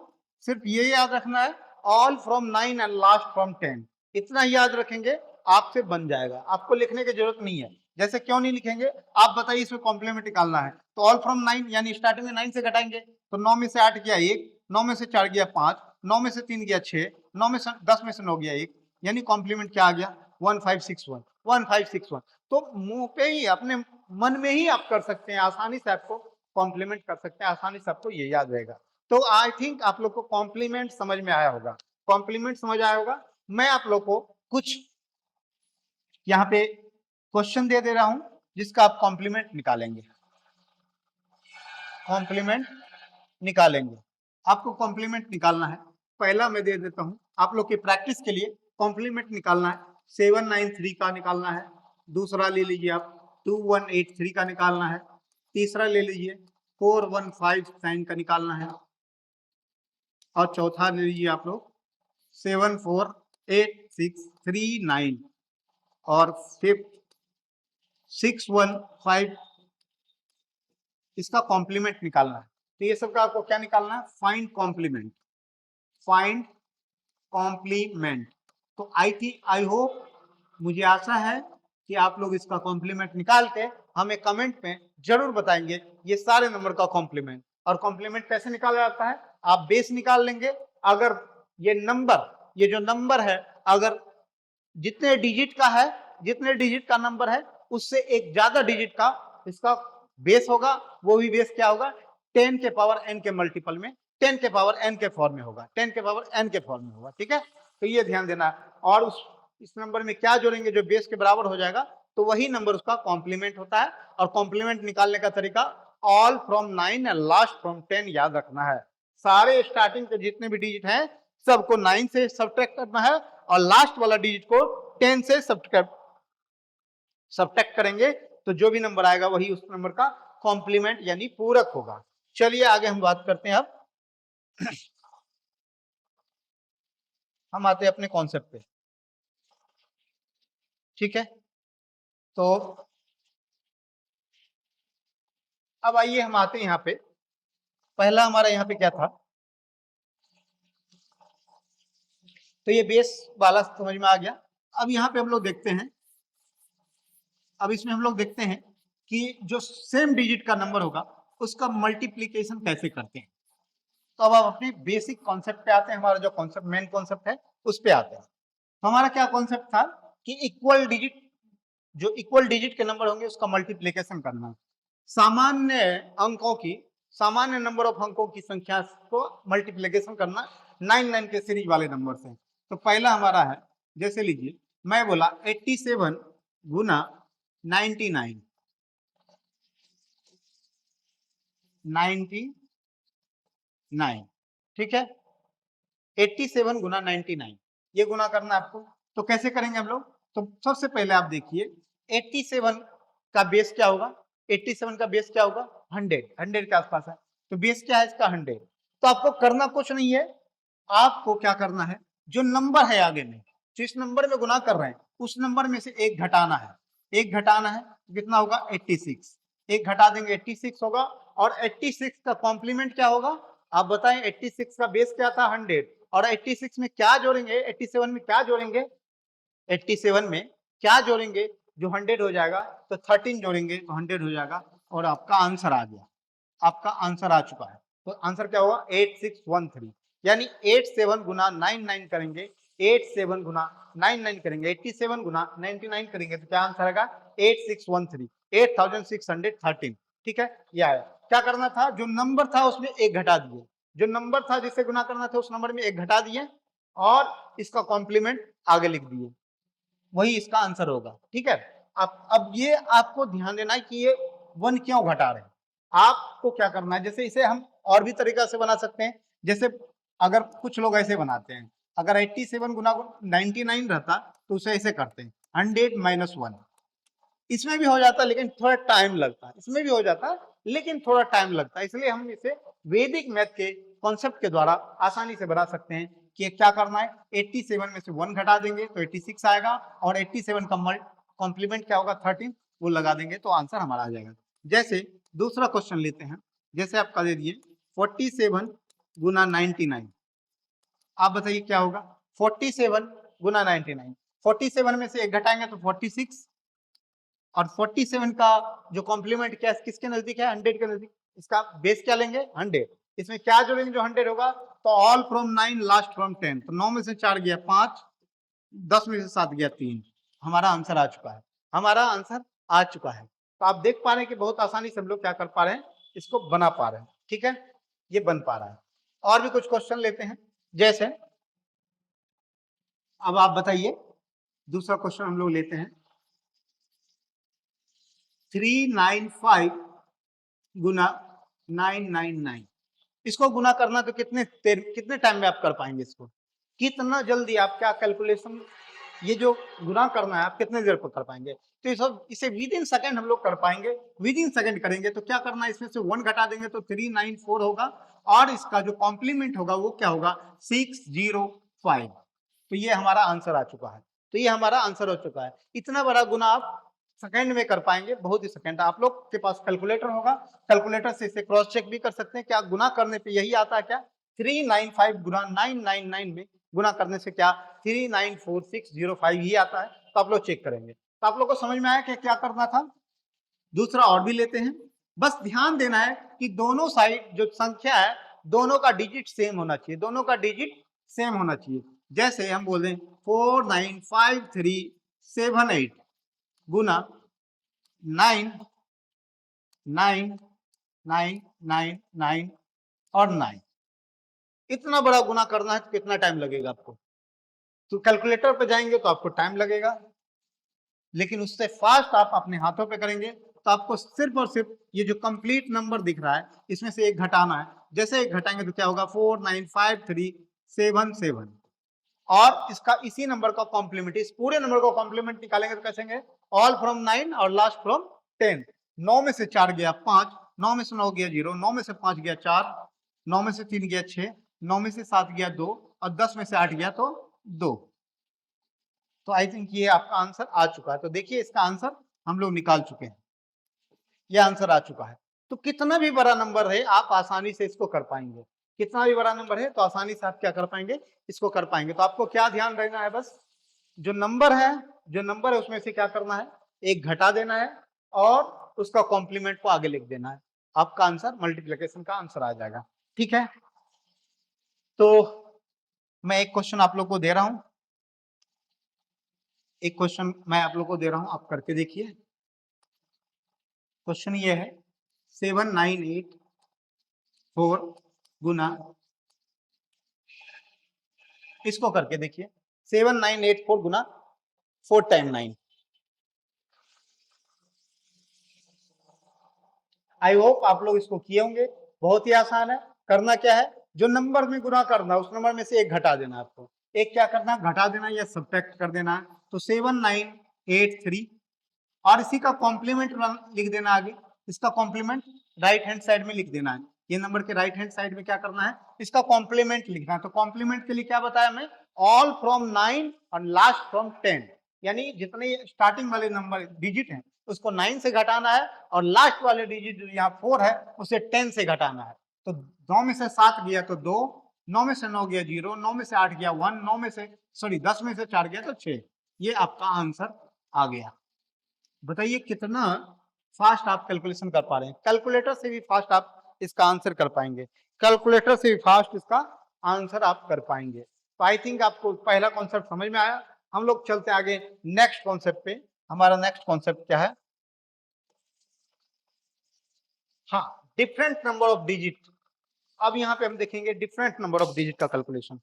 सिर्फ ये याद रखना है, all from 9 and last from 10, इतना याद रखेंगे आपसे बन जाएगा, आपको लिखने की जरूरत नहीं है। जैसे क्यों नहीं लिखेंगे, आप बताइए इसमें कॉम्प्लीमेंट निकालना है, तो ऑल फ्रॉम 9 यानी स्टार्टिंग में 9 से घटाएंगे, तो 9 में से 8 गया 1, 9 में से 4 गया 5, 9 में से 3 गया 6, 9 में से 10 में से 9 गया 1, यानी कॉम्प्लीमेंट क्या आ गया 1561, 1561। तो मुंह पे ही, अपने मन में ही आप कर सकते हैं, आसानी से आपको कॉम्प्लीमेंट कर सकते हैं, आसानी से आपको ये याद रहेगा। तो आई थिंक आप लोग को कॉम्प्लीमेंट समझ में आया होगा, कॉम्प्लीमेंट समझ आया होगा। मैं आप लोग को कुछ यहाँ पे क्वेश्चन दे रहा हूं जिसका आप कॉम्प्लीमेंट निकालेंगे, कॉम्प्लीमेंट निकालेंगे। आपको कॉम्प्लीमेंट निकालना है, पहला मैं दे देता हूं आप लोग की प्रैक्टिस के लिए। कॉम्प्लीमेंट निकालना है 793 का निकालना है, दूसरा ले लीजिए आप 2183 का निकालना है, तीसरा ले लीजिए 4159 का निकालना है, और चौथा ले लीजिए आप लोग 74839, और फिफ्थ 615, इसका कॉम्प्लीमेंट निकालना है। तो ये सब का आपको क्या निकालना है, फाइंड कॉम्प्लीमेंट, फाइंड कॉम्प्लीमेंट। तो आई होप, मुझे आशा है कि आप लोग इसका कॉम्प्लीमेंट निकाल के हमें कमेंट में जरूर बताएंगे ये सारे नंबर का कॉम्प्लीमेंट। और कॉम्प्लीमेंट कैसे निकाला जाता है, आप बेस निकाल लेंगे, अगर ये नंबर, ये जो नंबर है, अगर जितने डिजिट का है, जितने डिजिट का नंबर है उससे एक ज्यादा डिजिट का इसका बेस होगा, वो भी बेस क्या होगा 10 के पावर n के मल्टीपल में, 10 के पावर n के फॉर्म में होगा, 10 के पावर n के फॉर्म में होगा। ठीक है, तो ये ध्यान देना है। और इस नंबर में क्या जोड़ेंगे जो बेस के बराबर हो जाएगा, तो वही नंबर उसका कॉम्प्लीमेंट होता है। और कॉम्प्लीमेंट निकालने का तरीका all from 9 and last from 10 याद रखना है। सारे स्टार्टिंग के जितने भी डिजिट हैं सबको 9 से सब्ट्रैक्ट करना है, और लास्ट वाला डिजिट को 10 से सब्ट्रैक्ट करेंगे, तो जो भी नंबर आएगा वही उस नंबर का कॉम्प्लीमेंट यानी पूरक होगा। चलिए आगे हम बात करते हैं। अब हम आते हैं अपने कॉन्सेप्ट पे। ठीक है, तो अब आइए हम आते हैं यहाँ पे पहला हमारा यहाँ पे क्या था, तो ये बेस वाला समझ में आ गया। अब यहाँ पे हम लोग देखते हैं, अब इसमें हम लोग देखते हैं कि जो सेम डिजिट का नंबर होगा उसका मल्टीप्लीकेशन कैसे करते हैं। तो अब आप अपने बेसिक कॉन्सेप्ट पे आते हैं, हमारा जो कॉन्सेप्ट मेन कॉन्सेप्ट है उस पे आते हैं। हमारा क्या कॉन्सेप्ट था कि इक्वल डिजिट, जो इक्वल डिजिट के नंबर होंगे उसका मल्टीप्लीकेशन करना, सामान्य अंकों की, सामान्य नंबर ऑफ अंकों की संख्या को मल्टीप्लीकेशन करना 9 के सीरीज वाले नंबर से। तो पहला हमारा है, जैसे लीजिए मैं बोला 87 गुना 99, 99, ठीक है, 87 गुना 99 ये गुना करना है आपको। तो कैसे करेंगे हम लोग, तो सबसे पहले आप देखिए 87 का बेस क्या होगा, 87 का बेस क्या होगा 100, 100 के आसपास है, तो बेस क्या है इसका 100। तो आपको करना कुछ नहीं है, आपको क्या करना है, जो नंबर है आगे में, जिस नंबर में गुना कर रहे हैं उस नंबर में से एक घटाना है, एक घटाना है, कितना होगा 86, एक घटा देंगे 86 होगा, और 86 का कॉम्प्लीमेंट क्या होगा, आप बताएं 86 का बेस क्या था 100, और 86 में क्या जोड़ेंगे, 87 में क्या जोड़ेंगे, 87 में क्या जोड़ेंगे, जो 100 हो जाएगा, तो 13 जोड़ेंगे तो 100 हो जाएगा, और आपका आंसर आ गया, आपका आंसर आ चुका है। तो आंसर क्या होगा 8613, यानी 87 गुना 99 करेंगे, 87 गुना 99 करेंगे, 87 गुना 99 करेंगे तो क्या आंसर आएगा 8613, 8613, ठीक है। ये आया, क्या करना था, जो नंबर था उसमें एक घटा दिए, जो नंबर था जिससे गुना करना था उस नंबर में एक घटा दिए, और इसका कॉम्प्लीमेंट आगे लिख दिए, वही इसका आंसर होगा, ठीक है। अब ये आपको ध्यान देना है कि ये 1 क्यों घटा रहे हैं। आपको क्या करना है, जैसे इसे हम और भी तरीका से बना सकते हैं, जैसे अगर कुछ लोग ऐसे बनाते हैं, अगर 87 गुना 99 रहता तो उसे ऐसे करते हैं 100 माइनस 1, इसमें भी हो जाता लेकिन थोड़ा टाइम लगता, इसमें भी हो जाता लेकिन थोड़ा टाइम लगता, इसलिए हम इसे वैदिक मैथ के कॉन्सेप्ट के द्वारा आसानी से बना सकते हैं कि क्या करना है, 87 में से 1 घटा देंगे तो 86 आएगा, और 87 का कॉम्प्लीमेंट क्या होगा 13, वो लगा देंगे तो आंसर हमारा आ जाएगा। जैसे दूसरा क्वेश्चन लेते हैं, जैसे आपका दे दिए 47 गुना 99, आप बताइए क्या होगा 47 गुना 99, 47 में से एक घटाएंगे तो 46, और 47 का जो कॉम्प्लीमेंट क्या किसके नजदीक है 100 के नजदीक, इसका बेस क्या लेंगे 100, इसमें क्या जोड़ेंगे जो 100 होगा, तो ऑल फ्रॉम 9 लास्ट फ्रॉम 10, तो 9 में से 4 गया 5, 10 में से 7 गया 3, हमारा आंसर आ चुका है, हमारा आंसर आ चुका है। तो आप देख पा रहे हैं कि बहुत आसानी से हम लोग क्या कर पा रहे हैं, इसको बना पा रहे हैं, ठीक है, ये बन पा रहा है। और भी कुछ क्वेश्चन लेते हैं, जैसे अब आप बताइए, दूसरा क्वेश्चन हम लोग लेते हैं 395 गुना 999, इसको गुना करना तो कितने टाइम में आप कर पाएंगे, इसको कितना जल्दी आप क्या कैलकुलेशन, ये जो गुना करना है आप कितने देर पर कर पाएंगे, तो इसे विद इन सेकंड हम लोग कर पाएंगे, विद इन सेकंड करेंगे। तो क्या करना है, इसमें से 1 घटा देंगे तो 394 होगा, और इसका जो कॉम्प्लीमेंट होगा वो क्या होगा 605, तो ये हमारा आंसर आ चुका है, तो ये हमारा आंसर हो चुका है। इतना बड़ा गुना आप सेकंड में कर पाएंगे, बहुत ही सेकंड। आप लोग के पास कैलकुलेटर होगा, कैलकुलेटर से इसे क्रॉस चेक भी कर सकते हैं, क्या गुना करने पे यही आता है क्या, 395 गुना 999 में गुना करने से क्या 394605 ही आता है, तो आप लोग चेक करेंगे। तो आप लोग को समझ में आया कि क्या करना था। दूसरा और भी लेते हैं, बस ध्यान देना है कि दोनों साइड जो संख्या है दोनों का डिजिट सेम होना चाहिए, दोनों का डिजिट सेम होना चाहिए। जैसे हम बोल दें 495378 गुना 99999 और 9, इतना बड़ा गुना करना है तो कितना टाइम लगेगा आपको, तो कैलकुलेटर पे जाएंगे तो आपको टाइम लगेगा, लेकिन उससे फास्ट आप अपने हाथों पे करेंगे तो आपको सिर्फ और सिर्फ ये जो कंप्लीट नंबर दिख रहा है इसमें से एक घटाना है, जैसे एक घटाएंगे तो क्या होगा 4953777, और इसका इसी नंबर का कॉम्प्लीमेंट, इस पूरे नंबर का कॉम्प्लीमेंट निकालेंगे तो कैसे, ऑल फ्रॉम 9 और लास्ट फ्रॉम 10, 9 में से 4 गया 5, 9 में से 9 गया 0, 9 में से 5 गया 4, 9 में से 3 गया 6, 9 में से 7 गया 2, और 10 में से 8 गया तो 2। तो आई थिंक ये आपका आंसर आ चुका है, तो देखिए इसका आंसर हम लोग निकाल चुके हैं, ये आंसर आ चुका है। तो कितना भी बड़ा नंबर है आप आसानी से इसको कर पाएंगे, कितना भी बड़ा नंबर है तो आसानी से आप क्या कर पाएंगे, इसको कर पाएंगे। तो आपको क्या ध्यान रखना है, बस जो नंबर है उसमें से क्या करना है, एक घटा देना है और उसका कॉम्प्लीमेंट को आगे लिख देना है, आपका आंसर मल्टीप्लिकेशन का आंसर आ जाएगा। ठीक है, तो मैं एक क्वेश्चन आप लोग को दे रहा हूं, एक क्वेश्चन मैं आप लोग को दे रहा हूं, आप करके देखिए। क्वेश्चन ये है 7984 गुना, इसको करके देखिए 7984 गुना 4 टाइम 9। आई होप आप लोग इसको किए होंगे, बहुत ही आसान है। करना क्या है, जो नंबर में गुना करना उस नंबर में से एक घटा देना, आपको एक क्या करना, घटा देना या सब्ट्रैक्ट कर देना। तो 7983 और इसी का कॉम्प्लीमेंट लिख देना आगे, इसका कॉम्प्लीमेंट राइट हैंड साइड में लिख देना है। ये नंबर के राइट हैंड साइड में क्या करना है, इसका कॉम्प्लीमेंट लिखना है। तो कॉम्प्लीमेंट के लिए क्या बताया मैं, ऑल फ्रॉम 9 और लास्ट फ्रॉम 10, यानी जितने स्टार्टिंग वाले नंबर डिजिट हैं उसको 9 से घटाना है और लास्ट वाले डिजिट जो यहाँ 4 है उसे 10 से घटाना है। तो 9 में से 7 गया तो 2, 9 में से 9 गया 0, 9 में से 8 गया 1, 9 में से 10 में से 4 गया तो 6। ये आपका आंसर आ गया। बताइए कितना फास्ट आप कैलकुलेशन कर पा रहे हैं, कैलकुलेटर से भी फास्ट आप इसका आंसर कर पाएंगे, कैलकुलेटर से भी फास्ट इसका आंसर आप कर पाएंगे। तो आई थिंक आपको पहला कॉन्सेप्ट समझ में आया। हम लोग चलते आगे नेक्स्ट कॉन्सेप्ट पे। हमारा नेक्स्ट कॉन्सेप्ट क्या है, हाँ, डिफरेंट नंबर ऑफ डिजिट। अब यहाँ पे हम देखेंगे डिफरेंट नंबर ऑफ डिजिट का कैलकुलेशन।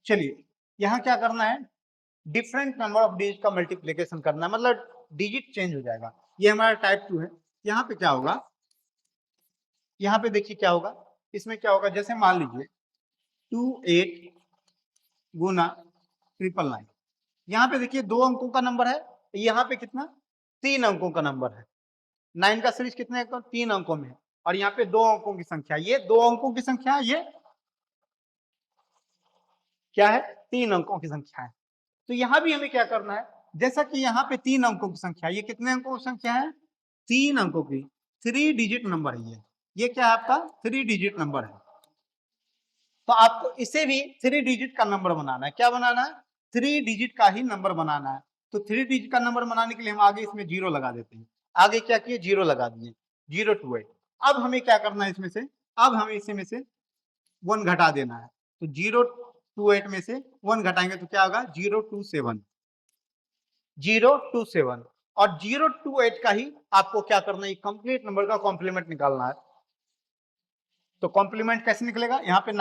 चलिए यहाँ क्या करना है, डिफरेंट नंबर ऑफ डिजिट का मल्टीप्लीकेशन करना है, मतलब डिजिट चेंज हो जाएगा। ये हमारा टाइप 2 है। यहाँ पे क्या होगा, यहाँ पे देखिए क्या होगा, इसमें क्या होगा, जैसे मान लीजिए 28 गुना 999, यहाँ पे देखिए 2 अंकों का नंबर है, यहाँ पे कितना 3 अंकों का नंबर है। 9 का सीरीज कितने अंकों, 3 अंकों में है, और यहाँ पे 2 अंकों की संख्या, ये 2 अंकों की संख्या है, ये क्या है, 3 अंकों की संख्या है। तो यहाँ भी हमें क्या करना है, जैसा कि यहाँ पे 3 अंकों की संख्या, ये कितने अंकों की संख्या है, 3 अंकों की, 3 डिजिट नंबर है ये क्या है आपका 3 डिजिट नंबर है। तो आपको इसे भी 3 डिजिट का नंबर बनाना है, क्या बनाना है, 3 डिजिट का ही नंबर बनाना है। तो 3 डिजिट का नंबर बनाने के लिए हम आगे इसमें 0 लगा देते हैं, आगे क्या किए 0 लगा दिए, 028। अब हमें क्या करना है इसमें से, अब हमें इसमें से 1 घटा देना है। तो 028 में से 1 घटाएंगे तो क्या होगा 027, 027। और 028 का ही आपको क्या करना है, कंप्लीट नंबर का कॉम्प्लीमेंट निकालना है। तो कॉम्प्लीमेंट कैसे निकलेगा, यहाँ पे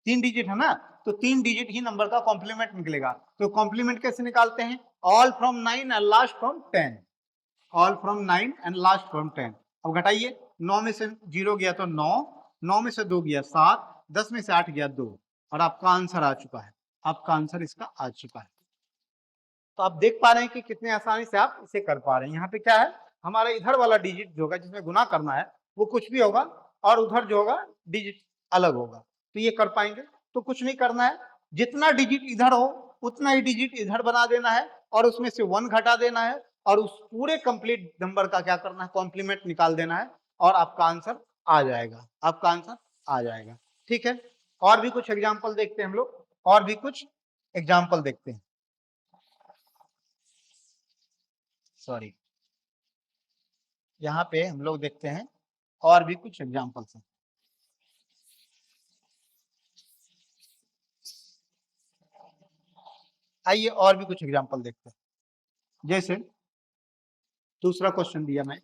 3 डिजिट है ना, तो 3 डिजिट ही नंबर का कॉम्प्लीमेंट निकलेगा। तो कॉम्प्लीमेंट कैसे निकालते हैं, all from 9 and last from 10, all from 9 and last from 10। अब घटाइए, 9 में से 0 गया तो 9, 9 में से 2 गया 7, 10 में से 8 गया 2, और आपका आंसर आ चुका है, आपका आंसर इसका आ चुका है। तो आप देख पा रहे हैं कि कितने आसानी से आप इसे कर पा रहे हैं। यहाँ पे क्या है, हमारा इधर वाला डिजिट जो होगा जिसमें गुना करना है वो कुछ भी होगा, और उधर जो होगा डिजिट अलग होगा, तो ये कर पाएंगे। तो कुछ नहीं करना है, जितना डिजिट इधर हो उतना ही डिजिट इधर बना देना है, और उसमें से 1 घटा देना है, और उस पूरे कंप्लीट नंबर का क्या करना है, कॉम्प्लीमेंट निकाल देना है, और आपका आंसर आ जाएगा, आपका आंसर आ जाएगा। ठीक है, और भी कुछ एग्जाम्पल देखते हैं हम लोग, और भी कुछ एग्जाम्पल देखते हैं, सॉरी, यहाँ पे हम लोग देखते हैं और भी कुछ एग्जाम्पल्स हैं। आइए और भी कुछ एग्जाम्पल देखते हैं। जैसे दूसरा क्वेश्चन दिया मैं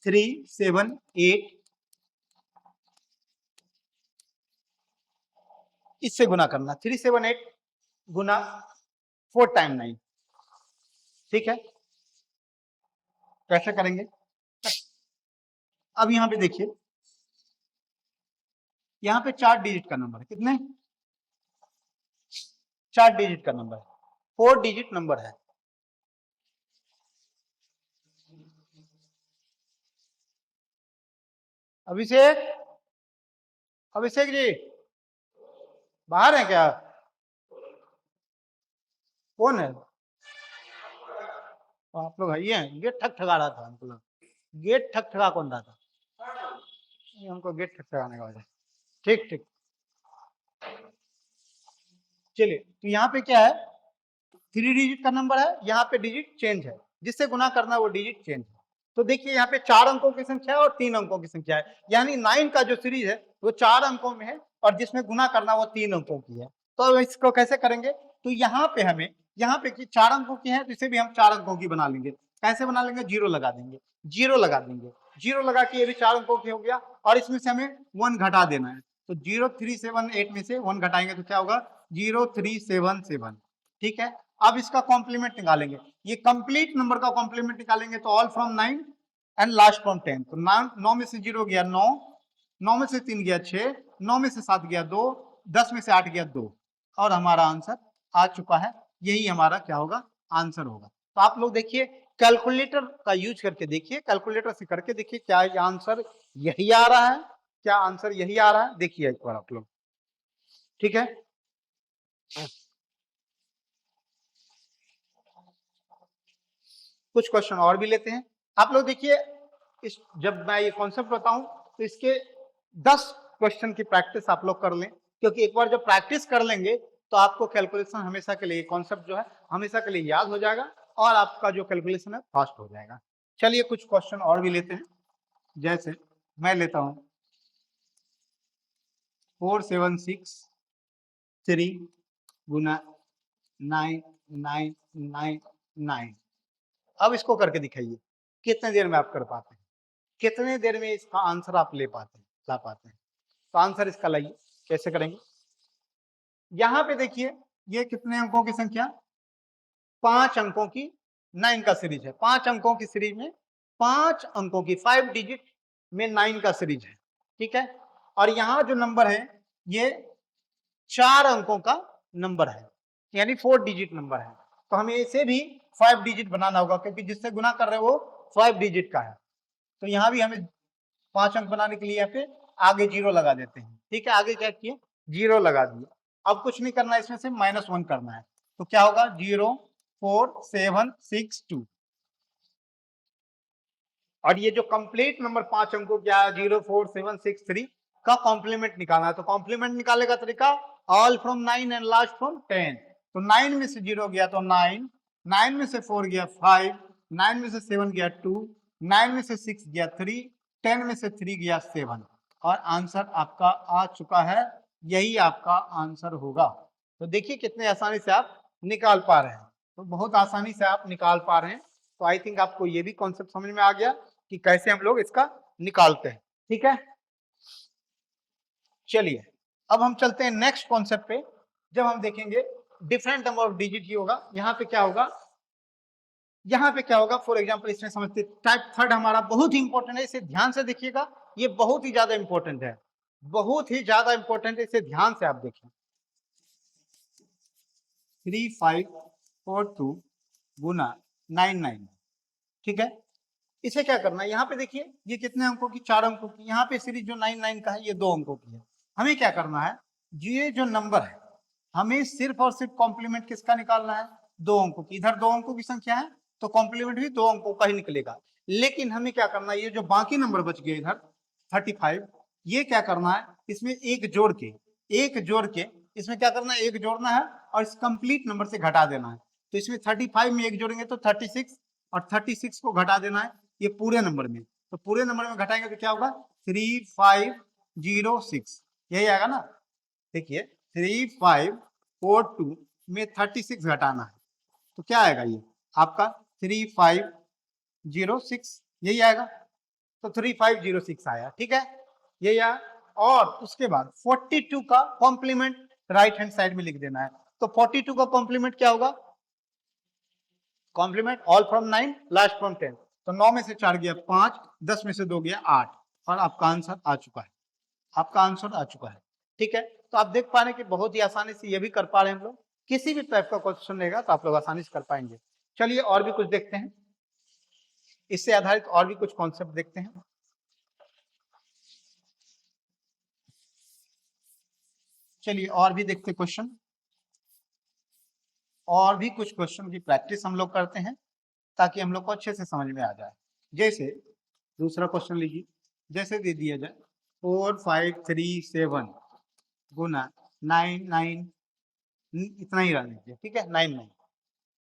378, इससे गुना करना, 378 गुना 4 टाइम 9। ठीक है, कैसे करेंगे, अब यहाँ पे देखिए, यहाँ पे 4 डिजिट का नंबर है, कितने 4 डिजिट का नंबर है, 4 डिजिट नंबर है। अभिषेक अभिषेक जी बाहर है क्या? कौन है? आप लोग है गेट ठक ठगा रहा था हमको। गेट ठक ठगा कौन रहा था? हमको गेट ठक ठगाने का वजह। ठीक ठीक, चलिए तो यहाँ पे क्या है, 3 डिजिट का नंबर है, यहाँ पे डिजिट चेंज है, जिससे गुना करना है वो डिजिट चेंज है। तो देखिए यहाँ पे 4 अंकों की संख्या है और 3 अंकों की संख्या है, यानी 9 का जो सीरीज है वो 4 अंकों में है और जिसमें गुना करना वो 3 अंकों की है। तो इसको कैसे करेंगे, तो यहाँ पे हमें, यहाँ पे 4 अंकों की है तो इसे भी हम 4 अंकों की बना लेंगे। कैसे बना लेंगे, जीरो लगा देंगे, जीरो लगा देंगे, जीरो लगा के ये भी 4 अंकों की हो गया और इसमें से हमें 1 घटा देना है। तो 0378 में से 1 घटाएंगे तो क्या होगा, 0377। ठीक है, अब इसका कॉम्प्लीमेंट निकालेंगे, ये कंप्लीट नंबर का कॉम्प्लीमेंट निकालेंगे तो all from 9 and last from 10। तो 9 में से 0 गया 9, 9 में से 3 गया 6, 9 में से 7 गया 2, 10 में से 8 गया 2 और हमारा आंसर आ चुका है। यही हमारा क्या होगा, आंसर होगा। तो आप लोग देखिए कैलकुलेटर का यूज करके देखिए, कैलकुलेटर से करके देखिए क्या आंसर यही आ रहा है, क्या आंसर यही आ रहा है, देखिए एक बार आप लोग। ठीक है, कुछ क्वेश्चन और भी लेते हैं। आप लोग देखिए, इस जब मैं ये कॉन्सेप्ट बताऊं तो इसके 10 क्वेश्चन की प्रैक्टिस आप लोग कर लें, क्योंकि एक बार जब प्रैक्टिस कर लेंगे तो आपको कैलकुलेशन हमेशा के लिए, कॉन्सेप्ट जो है हमेशा के लिए याद हो जाएगा और आपका जो कैलकुलेशन है फास्ट हो जाएगा। चलिए कुछ क्वेश्चन और भी लेते हैं, जैसे मैं लेता हूं 4763 गुना 9999। अब इसको करके दिखाइए कितने देर में आप कर पाते हैं, कितने देर में इसका आंसर आप ले पाते हैं, ला पाते हैं। तो आंसर इसका लाइए, कैसे करेंगे। यहां पे देखिए ये कितने अंकों की संख्या, 5 अंकों की 9 का सीरीज है, 5 अंकों की सीरीज में 5 अंकों की 5 डिजिट में 9 का सीरीज है। ठीक है, और यहां जो नंबर है ये 4 अंकों का नंबर है, यानी 4 डिजिट नंबर है। तो हमें इसे भी 5 डिजिट बनाना होगा, क्योंकि जिससे गुना कर रहे हो वो 5 डिजिट का है। तो यहाँ भी हमें 5 अंक बनाने के लिए यहाँ पे आगे 0 लगा देते हैं। ठीक है, आगे क्या किए, 0 लगा दिए। अब कुछ नहीं करना है, इसमें से -1 करना है। तो क्या होगा, 04762। और ये जो कंप्लीट नंबर 5 अंकों क्या है, 04763 का कॉम्प्लीमेंट निकालना है। तो कॉम्प्लीमेंट निकालने का तरीका, all from 9 and last from 10। तो 9 में से 0 गया तो 9, 9 में से 4 गया 5, 9 में से 7 गया 2, 9 में से 6 गया 3, 10 में से 3 गया 7 और आंसर आपका आ चुका है। यही आपका आंसर होगा। तो देखिए कितने आसानी से आप निकाल पा रहे हैं, तो बहुत आसानी से आप निकाल पा रहे हैं। तो आई थिंक आपको ये भी कॉन्सेप्ट समझ में आ गया कि कैसे हम लोग इसका निकालते हैं। ठीक है, चलिए अब हम चलते हैं नेक्स्ट कॉन्सेप्ट पे। जब हम देखेंगे डिफरेंट नंबर ऑफ डिजिट ही होगा, यहाँ पे क्या होगा, यहाँ पे क्या होगा, फॉर एग्जांपल इसमें समझते, टाइप थर्ड हमारा बहुत ही इंपॉर्टेंट है, इसे ध्यान से देखिएगा, ये बहुत ही ज्यादा इंपॉर्टेंट है, बहुत ही ज्यादा इंपॉर्टेंट है, इसे ध्यान से आप देखें। 3542 गुना 99। ठीक है, इसे क्या करना है, यहाँ पे देखिए ये कितने अंकों की, 4 अंकों की, यहाँ पे सीरीज जो 99 का है ये 2 अंकों की है। हमें क्या करना है, ये जो नंबर है हमें सिर्फ और सिर्फ कॉम्प्लीमेंट किसका निकालना है, 2 अंकों की। इधर 2 अंकों की संख्या है तो कॉम्प्लीमेंट भी 2 अंकों का ही निकलेगा। लेकिन हमें क्या करना है, ये जो बाकी नंबर बच गए इधर 35, ये क्या करना है, इसमें एक जोड़ के, एक जोड़ के इसमें क्या करना है, एक जोड़ना है और इस कंप्लीट नंबर से घटा देना है। तो इसमें 35 में एक जोड़ेंगे तो 36 और 36 को घटा देना है ये पूरे नंबर में। तो पूरे नंबर में घटाएंगे तो क्या होगा, 3506, यही आएगा ना। देखिए 3542 में 36 घटाना है तो क्या आएगा, ये आपका 3506, यही आएगा। तो 3506 आया। ठीक है, यही आया। और उसके बाद 42 का कॉम्प्लीमेंट राइट हैंड साइड में लिख देना है। तो 42 का कॉम्प्लीमेंट क्या होगा, complement all from 9 last from 10। तो 9 में से 4 गया 5, 10 में से 2 गया 8 और आपका आंसर आ चुका है, आपका आंसर आ चुका है। ठीक है, तो आप देख पा रहे हैं कि बहुत ही आसानी से ये भी कर पा रहे हैं हम लोग। किसी भी टाइप का क्वेश्चन रहेगा तो आप लोग आसानी से कर पाएंगे। चलिए और भी कुछ देखते हैं, इससे आधारित और भी कुछ कॉन्सेप्ट देखते हैं। चलिए और भी देखते क्वेश्चन, और भी कुछ क्वेश्चन की प्रैक्टिस हम लोग करते हैं ताकि हम लोग को अच्छे से समझ में आ जाए। जैसे दूसरा क्वेश्चन लीजिए, जैसे दे दिया जाए 4537 गुना 99, इतना ही रहने दीजिए, ठीक है, 99।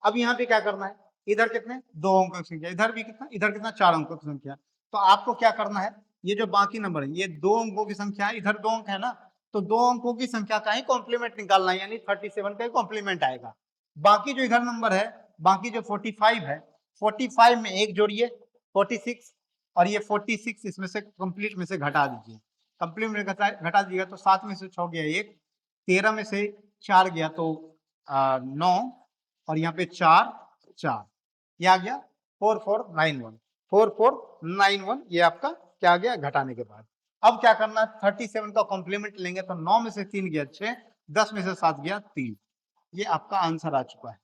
अब यहाँ पे क्या करना है, इधर कितने दो अंकों की संख्या, इधर भी कितना, इधर कितना चार अंकों की संख्या। तो आपको क्या करना है, ये जो बाकी नंबर है ये दो अंकों की संख्या है, इधर दो अंक है ना, तो दो अंकों की संख्या का ही कॉम्प्लीमेंट निकालना है, यानी 37 का ही कॉम्प्लीमेंट आएगा। बाकी जो इधर नंबर है, बाकी जो 45 है, 45 में एक जोड़िए 46, और ये 46 इसमें से कंप्लीट में से घटा दीजिए, कंप्लीट में घटा दीजिएगा तो 7 में से 6 गया 1, 13 में से 4 गया तो 9, और यहाँ पे 4 4, ये आ गया 4491, 4491 ये आपका क्या आ गया घटाने के बाद। अब क्या करना है, 37 का कॉम्प्लीमेंट लेंगे तो 9 में से 3 गया 6, 10 में से 7 गया 3, ये आपका आंसर आ चुका है,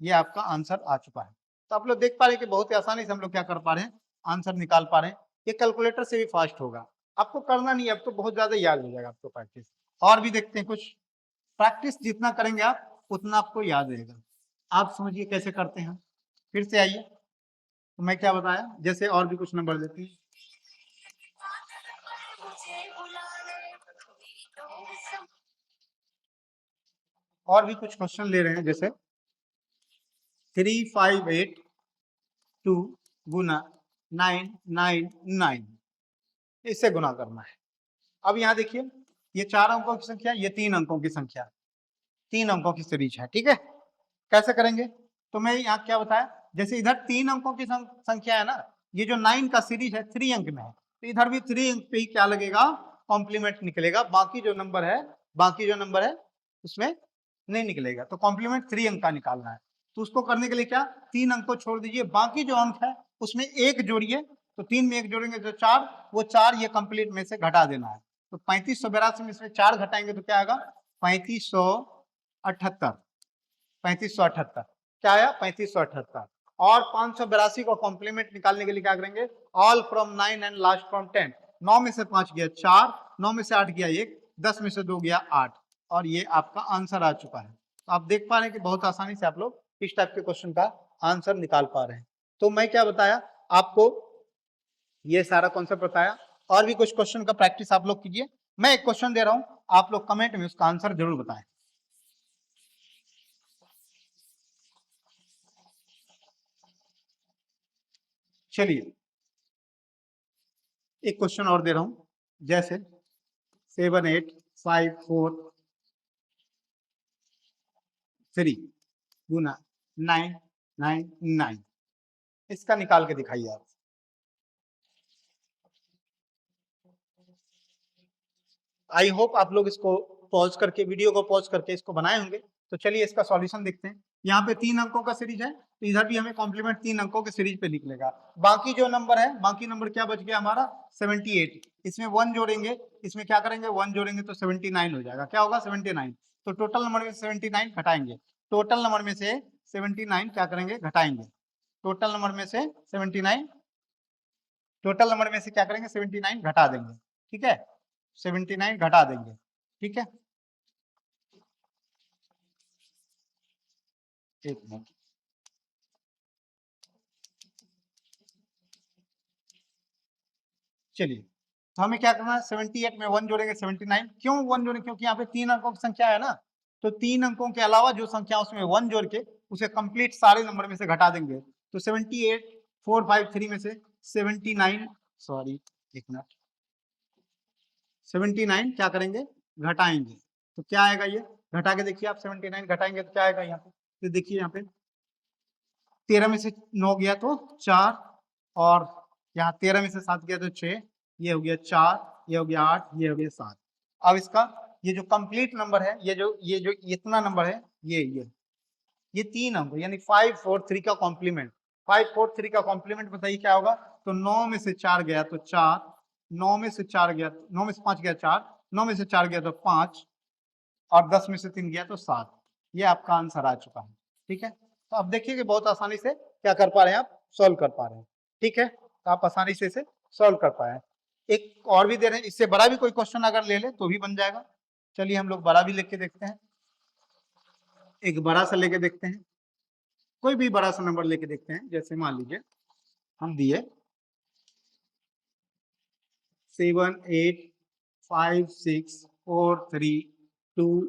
ये आपका आंसर आ चुका है। तो आप लोग देख पा रहे हैं कि बहुत ही आसानी से हम लोग क्या कर पा रहे हैं, आंसर निकाल पा रहे हैं। ये कैलकुलेटर से भी फास्ट होगा, आपको करना नहीं है, अब तो बहुत ज्यादा याद हो जाएगा आपको प्रैक्टिस। और भी देखते हैं कुछ, प्रैक्टिस जितना करेंगे आप उतना आपको याद रहेगा। आप समझिए कैसे करते हैं, फिर से आइए, तो मैं क्या बताया, जैसे और भी कुछ नंबर देते हैं, और भी कुछ क्वेश्चन ले रहे हैं, जैसे 3582 गुना 999, इससे गुना करना है। अब यहाँ देखिए, ये 4 अंकों की संख्या, ये 3 अंकों की संख्या, 3 अंकों की सीरीज है, ठीक है। कैसे करेंगे, तो मैं यहाँ क्या बताया, जैसे इधर 3 अंकों की संख्या है ना, ये जो 9 का सीरीज है 3 अंक में है, तो इधर भी 3 अंक पे ही क्या लगेगा, कॉम्प्लीमेंट निकलेगा, बाकी जो नंबर है, बाकी जो नंबर है उसमें नहीं निकलेगा, तो कॉम्प्लीमेंट 3 अंक का निकालना है। तो उसको करने के लिए क्या, 3 अंक को छोड़ दीजिए, बाकी जो अंक है उसमें एक जोड़िए, तो 3 में एक जोड़ेंगे तो 4, वो 4 ये कंप्लीट में से घटा देना है। तो 3582 में से 4 घटाएंगे तो क्या आएगा, 3578, 3578 क्या आया, 3578। और 582 को कॉम्प्लीमेंट निकालने के लिए क्या करेंगे, all from 9 and last from 10, 9 में से 5 गया 4, 9 में से 8 गया 1, 10 में से 2 गया 8, और ये आपका आंसर आ चुका है। तो आप देख पा रहे हैं कि बहुत आसानी से आप लोग इस टाइप के क्वेश्चन का आंसर निकाल पा रहे हैं। तो मैं क्या बताया आपको, ये सारा कॉन्सेप्ट बताया, और भी कुछ क्वेश्चन का प्रैक्टिस आप लोग कीजिए। मैं एक क्वेश्चन दे रहा हूं, आप लोग कमेंट में उसका आंसर जरूर बताएं। चलिए एक क्वेश्चन और दे रहा हूं, जैसे 7854 गुना 999, इसका निकाल के दिखाइए आप। आई होप आप लोग इसको पॉज करके, वीडियो को पॉज करके इसको बनाए होंगे। तो चलिए इसका सॉल्यूशन देखते हैं। यहाँ पे 3 अंकों का सीरीज है, तो इधर भी हमें कॉम्प्लीमेंट 3 अंकों के सीरीज पे निकलेगा। बाकी जो नंबर है, बाकी नंबर क्या बच गया हमारा, 78, इसमें 1 जोड़ेंगे, इसमें क्या करेंगे 1 जोड़ेंगे तो 79 हो जाएगा, क्या होगा 79। तो टोटल नंबर में 79 घटाएंगे, टोटल नंबर में से 79 क्या करेंगे घटाएंगे, टोटल नंबर में से 79, टोटल नंबर में से क्या करेंगे 79 घटा देंगे, ठीक है, 79 घटा देंगे, ठीक है। एक मिनट, चलिए, तो हमें क्या करना है, 78 में 1 जोड़ेंगे 79, क्यों 1 जोड़ेंगे, क्योंकि यहाँ पे 3 अंकों की संख्या है ना, तो 3 अंकों के अलावा जो संख्या उसमें 1 जोड़ के उसे कंप्लीट सारे नंबर में से घटा देंगे। तो 78 453 में से 79, सॉरी एक मिनट, 79 क्या करेंगे घटाएंगे, तो क्या आएगा, ये घटा के देखिए आप, 79 घटाएंगे तो क्या आएगा यहाँ पे, तो देखिए यहाँ पे 13 में से 9 गया तो 4, और यहाँ 13 में से 7 गया तो 6, ये हो गया 4, ये हो गया 8, ये हो गया 7। अब इसका ये जो कंप्लीट नंबर है, ये जो इतना नंबर है, ये 3 अंक यानी 543 का कॉम्प्लीमेंट, 543 का कॉम्प्लीमेंट बताइए क्या होगा, तो 9 में से 4 गया तो 4, 9 में से 4 गया, 9 में से 5 गया 4, 9 में से 4 गया तो 5, और 10 में से 3 गया तो 7, ये आपका आंसर आ चुका है, ठीक है। तो अब देखिए कि बहुत आसानी से क्या कर पा रहे हैं, आप सॉल्व कर पा रहे हैं, ठीक है, तो आप आसानी से इसे सॉल्व कर पाए। एक और भी दे रहे हैं, इससे बड़ा भी कोई क्वेश्चन अगर ले ले तो भी बन जाएगा। चलिए हम लोग बड़ा भी लेके देखते हैं, एक बड़ा सा लेके देखते हैं, कोई भी बड़ा सा नंबर लेके देखते हैं। जैसे मान लीजिए हम दिए 7, 8, 5, 6, 4, 3, 2,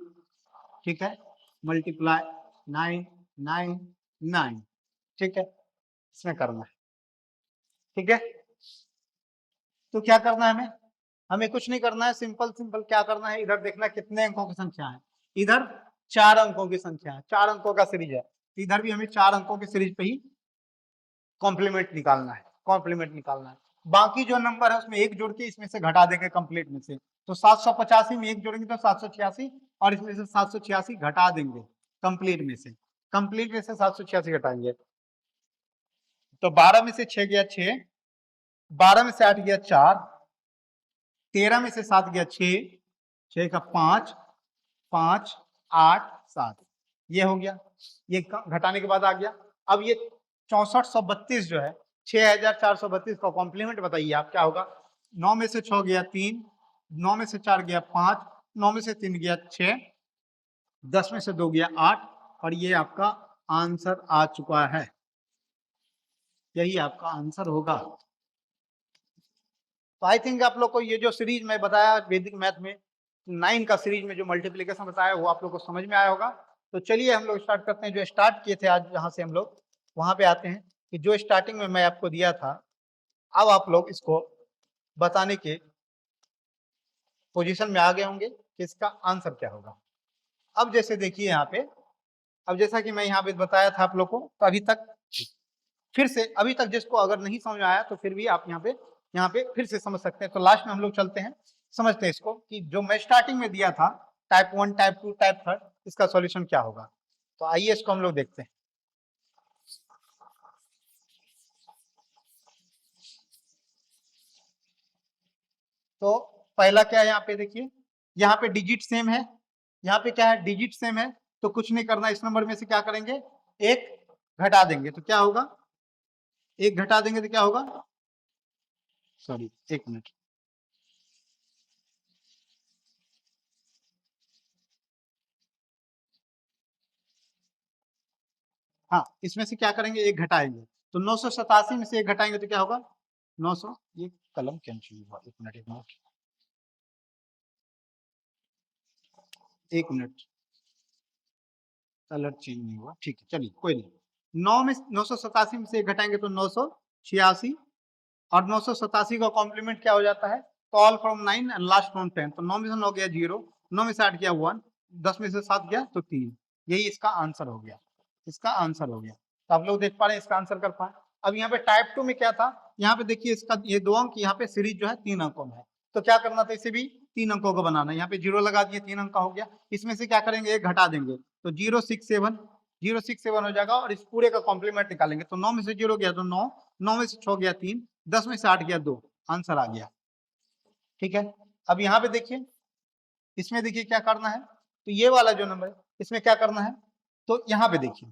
ठीक है, मल्टीप्लाई 9, 9, 9, ठीक है, इसमें करना है। ठीक है, तो क्या करना है हमें, हमें कुछ नहीं करना है, सिंपल सिंपल क्या करना है, इधर देखना कितने अंकों की संख्या है, इधर 4 अंकों की संख्या है, 4 अंकों का सीरीज है, इधर भी हमें 4 अंकों की सीरीज पे ही कॉम्प्लीमेंट निकालना है, कॉम्प्लीमेंट निकालना है। बाकी जो नंबर है उसमें एक जोड़ के इसमें से घटा देंगे कंप्लीट में से, तो 785 में एक जोड़ेंगे तो 786, और इसमें से 786 घटा देंगे कंप्लीट में से, कंप्लीट में से 786 घटाएंगे तो 12 में से 6 गया 6, 12 में से 8 गया 4, 13 में से 7 गया 6, 6 का 5, 5, 8, 7, ये हो गया, ये घटाने के बाद आ गया। अब ये 6432 जो है 6432 का कॉम्प्लीमेंट बताइए आप क्या होगा। 9 में से 6 गया 3, 9 में से 4 गया 5, 9 में से 3 गया 6, 10 में से 2 गया 8, और ये आपका आंसर आ चुका है, यही आपका आंसर होगा। तो आई थिंक आप लोग को ये जो सीरीज मैं बताया वैदिक मैथ में 9 का सीरीज में जो मल्टीप्लिकेशन बताया वो आप लोग को समझ में आया होगा। तो चलिए हम लोग स्टार्ट करते हैं, जो स्टार्ट किए थे आज जहां से हम लोग वहां पे आते हैं कि जो स्टार्टिंग में मैं आपको दिया था, अब आप लोग इसको बताने के पोजीशन में आ गए होंगे कि इसका आंसर क्या होगा। अब जैसे देखिए यहाँ पे, अब जैसा कि मैं यहाँ पे बताया था आप लोग को, तो अभी तक फिर से अभी तक जिसको अगर नहीं समझ में आया तो फिर भी आप यहाँ पे फिर से समझ सकते हैं। तो लास्ट में हम लोग चलते हैं, समझते हैं इसको कि जो मैं स्टार्टिंग में दिया था टाइप 1, टाइप 2, टाइप 3, इसका सॉल्यूशन क्या होगा। तो आइए इसको हम लोग देखते हैं। तो पहला क्या है, यहाँ पे देखिए, यहाँ पे डिजिट सेम है, यहाँ पे क्या है डिजिट सेम है, तो कुछ नहीं करना, इस नंबर में से क्या करेंगे, एक घटा देंगे तो क्या होगा, एक घटा देंगे तो क्या होगा, सॉरी एक मिनट, हाँ इसमें से क्या करेंगे, एक घटाएंगे, तो 987 में से एक घटाएंगे तो क्या होगा 900, ये कलम कैंसिल हुआ, एक मिनट एक मिनट एक मिनट, कलर चेंज नहीं हुआ, ठीक है चलिए कोई नहीं। 987 में से एक घटाएंगे तो 986, और 987 का कॉम्प्लीमेंट क्या हो जाता है, all from 9 and last from 10, तो 9 में से 9 गया 0, 9 में से 8 गया 1, 10 में से 7 गया तो 3, यही इसका आंसर हो गया, इसका आंसर हो गया। तो आप लोग देख पा रहे हैं इसका आंसर कर पाए। अब यहाँ पे टाइप 2 में क्या था, यहाँ पे देखिए इसका ये 2 अंक, यहाँ पे सीरीज जो है 3 अंकों में है, तो क्या करना था, इसे भी 3 अंकों का बनाना है, यहाँ पे 0 लगा दिए, 3 अंक का हो गया, इसमें से क्या करेंगे, एक घटा देंगे तो 067, 067 हो जाएगा, और इस पूरे का कॉम्प्लीमेंट निकालेंगे तो 9 में से 0 गया तो 9, 9 में से 6 गया 3, 10 में से 8 गया 2, आंसर आ गया। ठीक है, अब यहाँ पे देखिए, इसमें देखिए क्या करना है, तो ये वाला जो नंबर है इसमें क्या करना है, तो यहाँ पे देखिए,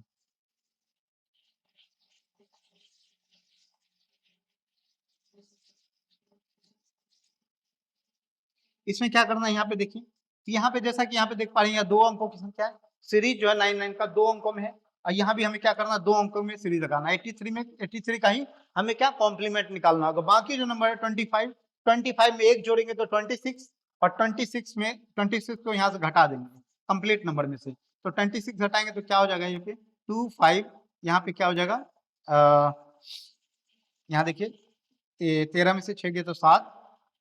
इसमें क्या करना है, यहाँ पे देखिए, तो यहाँ पे जैसा कि यहाँ पे देख पा रहे हैं, यहाँ 2 अंकों की संख्या है, सीरीज जो है 99 का 2 अंकों में है, और यहाँ भी हमें क्या करना है, 2 अंकों में सीरीज लगाना है, 83 में 83 का ही हमें क्या कॉम्प्लीमेंट निकालना होगा। बाकी जो नंबर है 25, 25 में एक जोड़ेंगे तो 26, और 26 में 26 को यहाँ से घटा देंगे कंप्लीट नंबर में से, तो 26 घटाएंगे तो क्या हो जाएगा, यहाँ पे 25, यहाँ पे क्या हो जाएगा, यहाँ देखिए 13 में से 6 गए तो 7,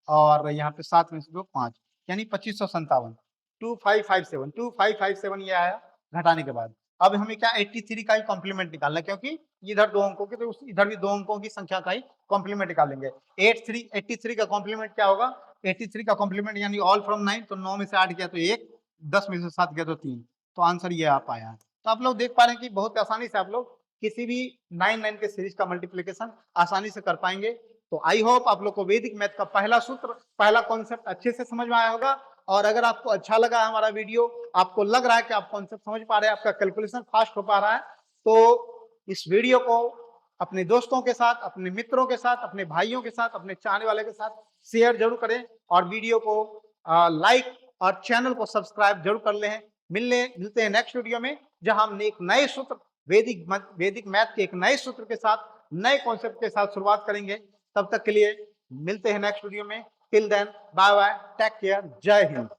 और यहाँ पे 7 में से 2 5, यानी 2557, 2557 ये आया घटाने के बाद। अब हमें क्या 83 का ही कॉम्प्लीमेंट निकालना है, क्योंकि इधर 2 अंकों के, तो इधर भी 2 अंकों की संख्या का ही कॉम्प्लीमेंट निकालेंगे। 83 का कॉम्प्लीमेंट क्या होगा, 83 का कॉम्प्लीमेंट यानी ऑल फ्रॉम 9, तो 9 में से 8 गया तो 1, 10 में से 7 गया तो 3, तो आंसर ये आ पाया है। तो आप लोग देख पा रहे हैं कि बहुत आसानी से आप लोग किसी भी 9 के सीरीज का मल्टीप्लीकेशन आसानी से कर पाएंगे। तो आई होप आप लोग को वैदिक मैथ का पहला सूत्र, पहला कॉन्सेप्ट अच्छे से समझ में आया होगा। और अगर आपको अच्छा लगा हमारा वीडियो, आपको लग रहा है कि आप कॉन्सेप्ट समझ पा रहे हैं, आपका कैलकुलेशन फास्ट हो पा रहा है, तो इस वीडियो को अपने दोस्तों के साथ, अपने मित्रों के साथ, अपने भाइयों के साथ, अपने चाहने वाले के साथ शेयर जरूर करें, और वीडियो को लाइक और चैनल को सब्सक्राइब जरूर कर ले। मिलते हैं नेक्स्ट वीडियो में, जहां हम एक नए सूत्र वैदिक मैथ के एक नए सूत्र के साथ, नए कॉन्सेप्ट के साथ शुरुआत करेंगे। तब तक के लिए मिलते हैं नेक्स्ट वीडियो में। Till then bye bye, take care, जय हिंद।